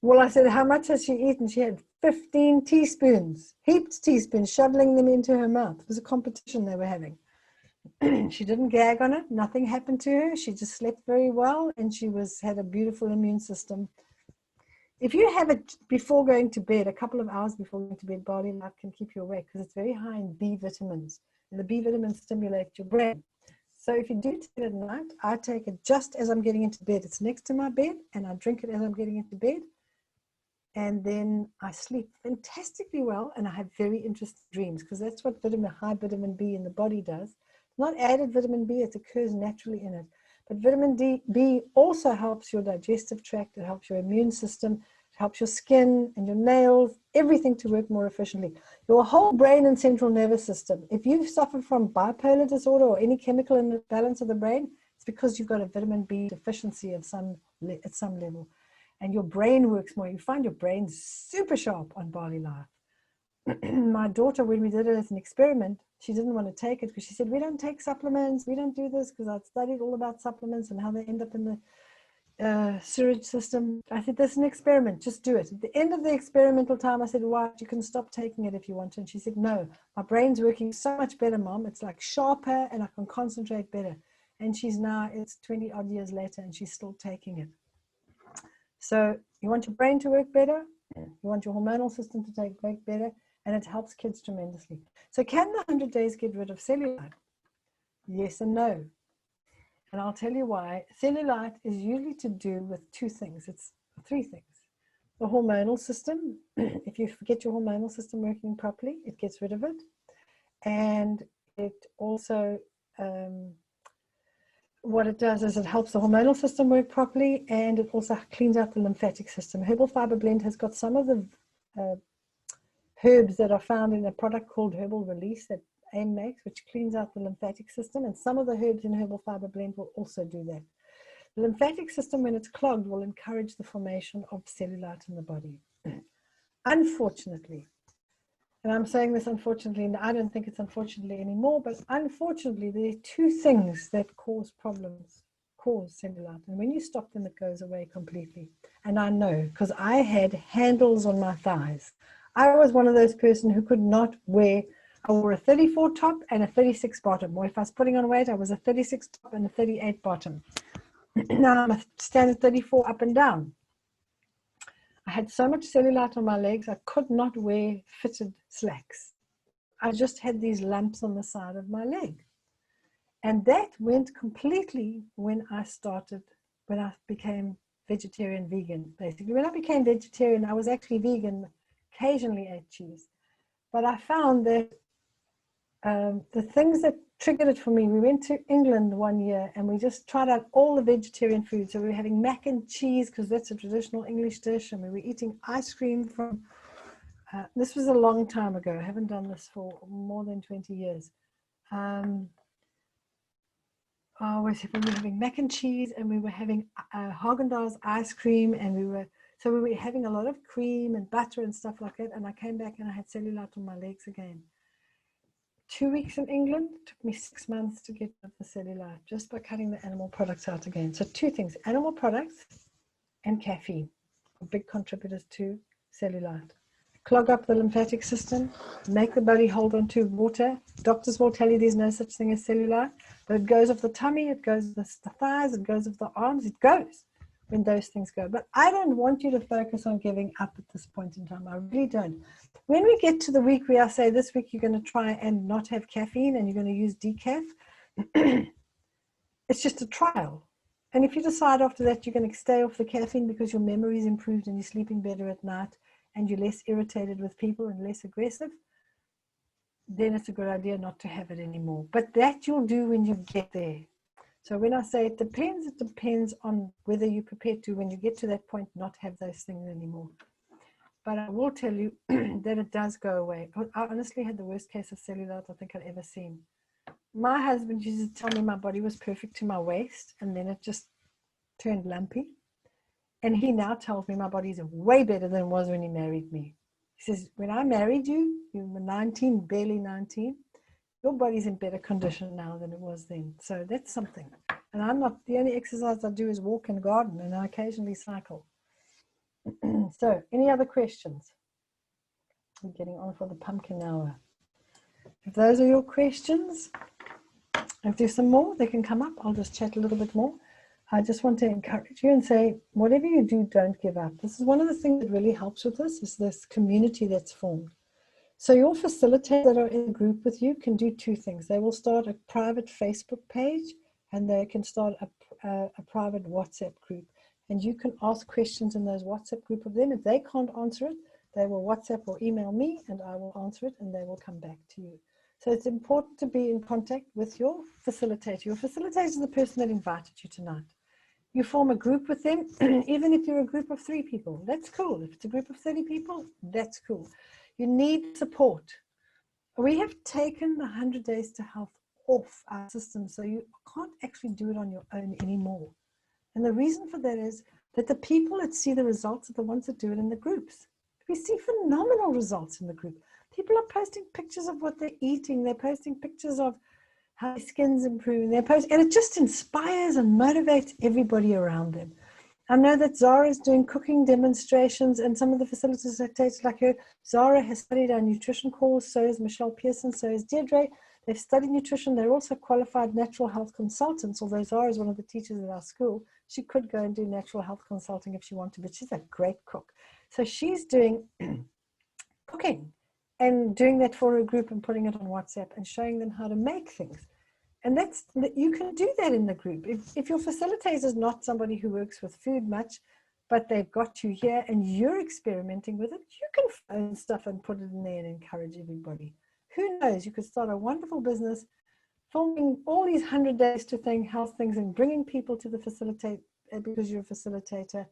Well, I said, how much has she eaten? She had 15 teaspoons, heaped teaspoons, shoveling them into her mouth. It was a competition they were having. She didn't gag on it. Nothing happened to her. She just slept very well and she had a beautiful immune system. If you have it before going to bed, a couple of hours before going to bed, Barley Life can keep you awake because it's very high in B vitamins. And the B vitamins stimulate your brain. So if you do take it at night, I take it just as I'm getting into bed. It's next to my bed and I drink it as I'm getting into bed. And then I sleep fantastically well and I have very interesting dreams because that's what high vitamin B in the body does. Not added vitamin B, it occurs naturally in it. But vitamin B also helps your digestive tract, it helps your immune system, it helps your skin and your nails, everything to work more efficiently. Your whole brain and central nervous system. If you suffer from bipolar disorder or any chemical imbalance of the brain, it's because you've got a vitamin B deficiency at some level. And your brain works more. You find your brain super sharp on Barley Life. My daughter, when we did it as an experiment, she didn't want to take it because she said, we don't take supplements, we don't do this, because I'd studied all about supplements and how they end up in the sewage system. I said, this is an experiment, just do it. At the end of the experimental time, I said, why, you can stop taking it if you want to. And she said, no, my brain's working so much better, Mom. It's like sharper and I can concentrate better. And she's now, it's 20 odd years later and she's still taking it. So you want your brain to work better, you want your hormonal system to work better, and it helps kids tremendously. So can the 100 days get rid of cellulite? Yes and no. And I'll tell you why. Cellulite is usually to do with 2 things. It's 3 things. The hormonal system. If you forget your hormonal system working properly, it gets rid of it. And it also... what it does is it helps the hormonal system work properly and it also cleans out the lymphatic system. Herbal Fiber Blend has got some of the herbs that are found in a product called Herbal Release that AIM makes, which cleans out the lymphatic system, and some of the herbs in Herbal Fiber Blend will also do that. The lymphatic system, when it's clogged, will encourage the formation of cellulite in the body. Unfortunately, And I'm saying this unfortunately, and I don't think it's unfortunately anymore, but unfortunately there are two things that cause problems, cause cellulite. And when you stop them, it goes away completely. And I know, because I had handles on my thighs. I was one of those person who could not wear, I wore a 34 top and a 36 bottom. Or if I was putting on weight, I was a 36 top and a 38 bottom. Now I'm a standard 34 up and down. I had so much cellulite on my legs, I could not wear fitted slacks. I just had these lumps on the side of my leg. And that went completely when I became vegetarian, vegan, basically. When I became vegetarian, I was actually vegan, occasionally ate cheese. But I found that the things that triggered it for me, we went to England one year and we just tried out all the vegetarian foods. So we were having mac and cheese because that's a traditional English dish, and we were eating ice cream from, this was a long time ago. I haven't done this for more than 20 years. We were having mac and cheese, and we were having Haagen-Dazs ice cream, and we were having a lot of cream and butter and stuff like that. And I came back and I had cellulite on my legs again. 2 weeks in England, it took me 6 months to get rid of the cellulite just by cutting the animal products out again. So two things, animal products and caffeine are big contributors to cellulite. Clog up the lymphatic system, make the body hold on to water. Doctors will tell you there's no such thing as cellulite, but it goes off the tummy, it goes off the thighs, it goes off the arms, it goes when those things go. But I don't want you to focus on giving up at this point in time. I really don't. When we get to the week where I say this week you're going to try and not have caffeine and you're going to use decaf, it's just a trial. And if you decide after that you're going to stay off the caffeine because your memory is improved and you're sleeping better at night and you're less irritated with people and less aggressive, then it's a good idea not to have it anymore. But that you'll do when you get there. So when I say it depends on whether you're prepared to, when you get to that point, not have those things anymore. But I will tell you that it does go away. I honestly had the worst case of cellulite I think I'd ever seen. My husband used to tell me my body was perfect to my waist, and then it just turned lumpy. And he now tells me my body is way better than it was when he married me. He says, when I married you, you were 19, barely 19. Your body's in better condition now than it was then. So that's something. And I'm not, the only exercise I do is walk and garden, and I occasionally cycle. So, any other questions? We're getting on for the pumpkin hour. If those are your questions, if there's some more, they can come up. I'll just chat a little bit more. I just want to encourage you and say, whatever you do, don't give up. This is one of the things that really helps with this, is this community that's formed. So your facilitators that are in a group with you can do two things. They will start a private Facebook page, and they can start a private WhatsApp group. And you can ask questions in those WhatsApp group of them. If they can't answer it, they will WhatsApp or email me, and I will answer it, and they will come back to you. So it's important to be in contact with your facilitator. Your facilitator is the person that invited you tonight. You form a group with them, even if you're a group of 3 people. That's cool. If it's a group of 30 people, that's cool. You need support. We have taken the 100 Days to Health off our system, so you can't actually do it on your own anymore. And the reason for that is that the people that see the results are the ones that do it in the groups. We see phenomenal results in the group. People are posting pictures of what they're eating. They're posting pictures of how their skin's improving. And it just inspires and motivates everybody around them. I know that Zara is doing cooking demonstrations, and some of the facilitators like her. Zara has studied our nutrition course, so is Michelle Pearson, so is Deirdré. They've studied nutrition. They're also qualified natural health consultants, although Zara is one of the teachers at our school. She could go and do natural health consulting if she wanted, but she's a great cook. So she's doing cooking and doing that for her group and putting it on WhatsApp and showing them how to make things. And you can do that in the group. If your facilitator is not somebody who works with food much, but they've got you here and you're experimenting with it, you can phone stuff and put it in there and encourage everybody. Who knows, you could start a wonderful business filming all these 100 days to health things and bringing people to the facilitate because you're a facilitator,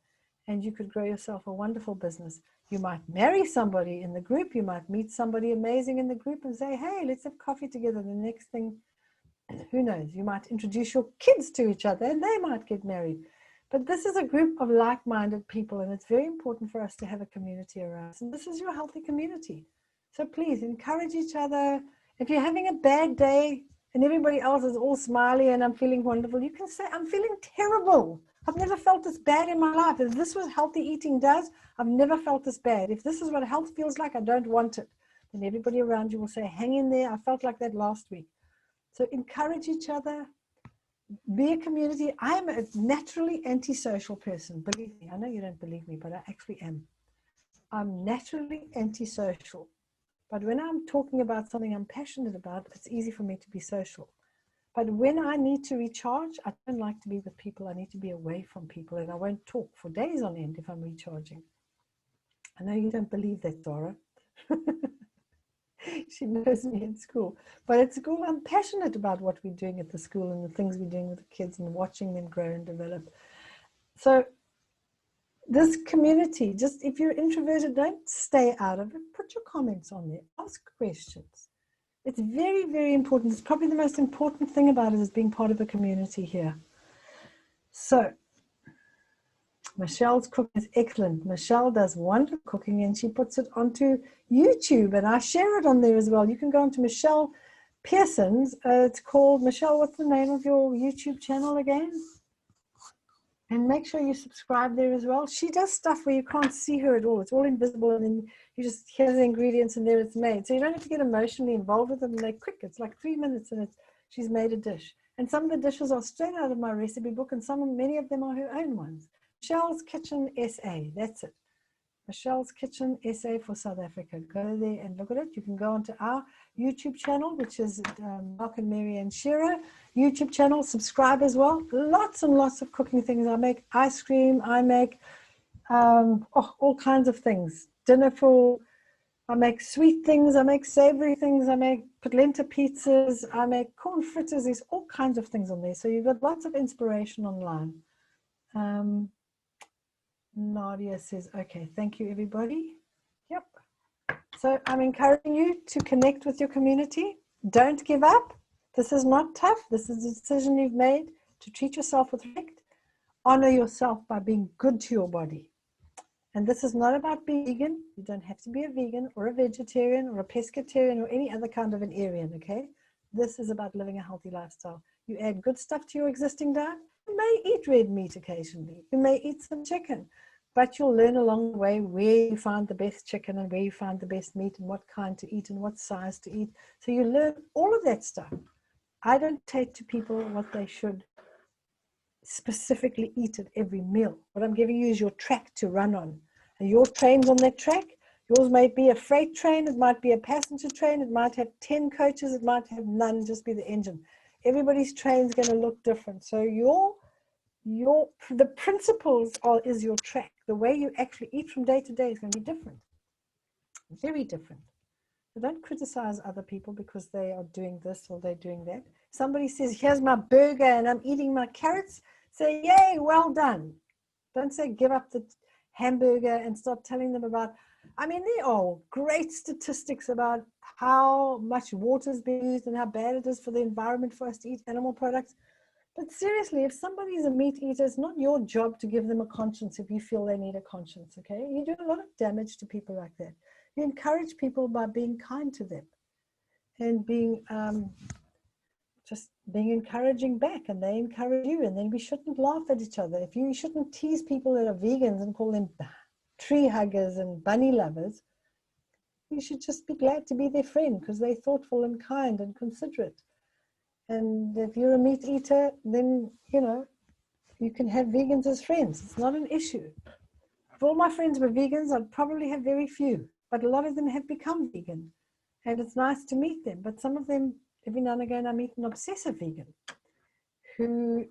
and you could grow yourself a wonderful business. You might marry somebody in the group. You might meet somebody amazing in the group and say, hey, let's have coffee together. The next thing, who knows, you might introduce your kids to each other and they might get married. But this is a group of like-minded people, and it's very important for us to have a community around us. And this is your healthy community. So please encourage each other. If you're having a bad day and everybody else is all smiley and I'm feeling wonderful, you can say, I'm feeling terrible. I've never felt this bad in my life. If this was healthy eating does, I've never felt this bad. If this is what health feels like, I don't want it. Then everybody around you will say, hang in there. I felt like that last week. So encourage each other. Be a community. I'm a naturally antisocial person. Believe me. I know you don't believe me, but I actually am. I'm naturally antisocial. But when I'm talking about something I'm passionate about, it's easy for me to be social. But when I need to recharge, I don't like to be with people. I need to be away from people, and I won't talk for days on end if I'm recharging. I know you don't believe that, Dora. She knows me in school. But at school, I'm passionate about what we're doing at the school and the things we're doing with the kids and watching them grow and develop. So this community, just if you're introverted, don't stay out of it. Put your comments on there. Ask questions. It's very, very important. It's probably the most important thing about it is being part of a community here. So Michelle's cooking is excellent. Michelle does wonderful cooking and she puts it onto YouTube and I share it on there as well. You can go onto Michelle Pearson's. It's called, Michelle, what's the name of your YouTube channel again? And make sure you subscribe there as well. She does stuff where you can't see her at all. It's all invisible and then you just hear the ingredients and there it's made. So you don't have to get emotionally involved with them. They're quick. It's like 3 minutes and she's made a dish. And some of the dishes are straight out of my recipe book and many of them are her own ones. Michelle's Kitchen SA, that's it. Michelle's Kitchen SA for South Africa. Go there and look at it. You can go onto our YouTube channel, which is Mark and Marianne Shearer YouTube channel. Subscribe as well. Lots and lots of cooking things. I make ice cream. I make all kinds of things. I make sweet things. I make savory things. I make polenta pizzas. I make corn fritters. There's all kinds of things on there. So you've got lots of inspiration online. Nadia says, okay, thank you, everybody. Yep. So I'm encouraging you to connect with your community. Don't give up. This is not tough. This is a decision you've made to treat yourself with respect. Honor yourself by being good to your body. And this is not about being vegan. You don't have to be a vegan or a vegetarian or a pescatarian or any other kind of an Aryan, okay? This is about living a healthy lifestyle. You add good stuff to your existing diet. You may eat red meat occasionally. You may eat some chicken. But you'll learn along the way where you find the best chicken and where you find the best meat and what kind to eat and what size to eat. So you learn all of that stuff. I don't take to people what they should specifically eat at every meal. What I'm giving you is your track to run on. And your train's on that track. Yours may be a freight train. It might be a passenger train. It might have 10 coaches. It might have none, just be the engine. Everybody's train's going to look different. So the principles is your track. The way you actually eat from day to day is going to be different, very different. So don't criticize other people because they are doing this or they're doing that. Somebody says, here's my burger and I'm eating my carrots. Say, yay, well done. Don't say give up the hamburger and start telling them about, there are great statistics about how much water is being used and how bad it is for the environment for us to eat animal products. But seriously, if somebody is a meat eater, it's not your job to give them a conscience if you feel they need a conscience, okay? You do a lot of damage to people like that. You encourage people by being kind to them and being encouraging back, and they encourage you, and then we shouldn't laugh at each other. You shouldn't tease people that are vegans and call them tree huggers and bunny lovers. You should just be glad to be their friend because they're thoughtful and kind and considerate. And if you're a meat eater, then, you can have vegans as friends. It's not an issue. If all my friends were vegans, I'd probably have very few. But a lot of them have become vegan. And it's nice to meet them. But some of them, every now and again, I meet an obsessive vegan who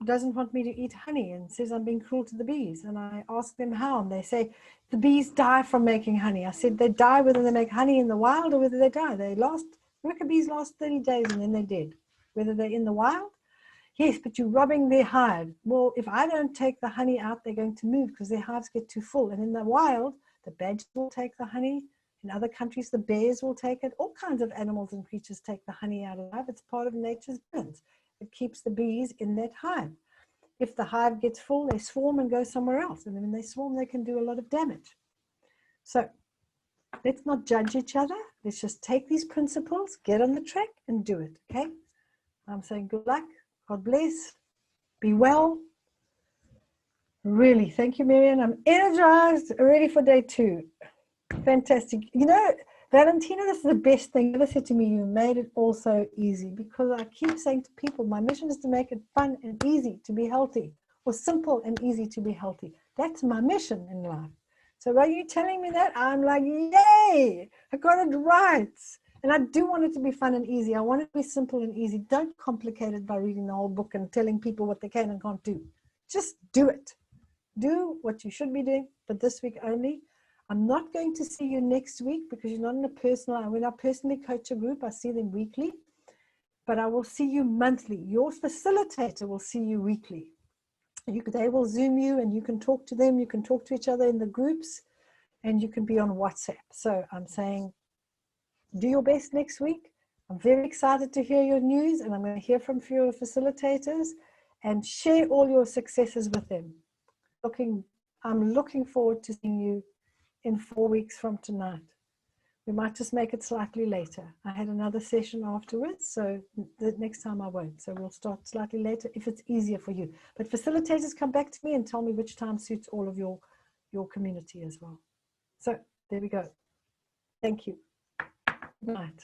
doesn't want me to eat honey and says I'm being cruel to the bees. And I ask them how. And they say, the bees die from making honey. I said, they die whether they make honey in the wild or whether they die. Worker bees last 30 days and then they're dead. Whether they're in the wild, yes, but you're robbing their hive. Well, if I don't take the honey out, they're going to move because their hives get too full. And in the wild, the badgers will take the honey. In other countries, the bears will take it. All kinds of animals and creatures take the honey out of the hive. It's part of nature's balance. It keeps the bees in that hive. If the hive gets full, they swarm and go somewhere else. And when they swarm, they can do a lot of damage. So Let's not judge each other. Let's just take these principles, get on the track and do it, okay? I'm saying good luck, God bless, be well. Really, thank you, Marianne. I'm energized, ready for day 2. Fantastic. You know, Valentina, this is the best thing you ever said to me. You made it all so easy, because I keep saying to people, my mission is to make it fun and easy to be healthy, or simple and easy to be healthy. That's my mission in life. So by you telling me that, I'm like, yay, I got it right. And I do want it to be fun and easy. I want it to be simple and easy. Don't complicate it by reading the whole book and telling people what they can and can't do. Just do it. Do what you should be doing, but this week only. I'm not going to see you next week because you're not in a personal, when I personally coach a group, I see them weekly, but I will see you monthly. Your facilitator will see you weekly. They will Zoom you and you can talk to them. You can talk to each other in the groups and you can be on WhatsApp. So I'm saying, do your best next week. I'm very excited to hear your news, and I'm going to hear from your facilitators and share all your successes with them. I'm looking forward to seeing you in 4 weeks from tonight. We might just make it slightly later. I had another session afterwards, so the next time I won't. So we'll start slightly later if it's easier for you. But facilitators, come back to me and tell me which time suits all of your community as well. So there we go. Thank you. Good night.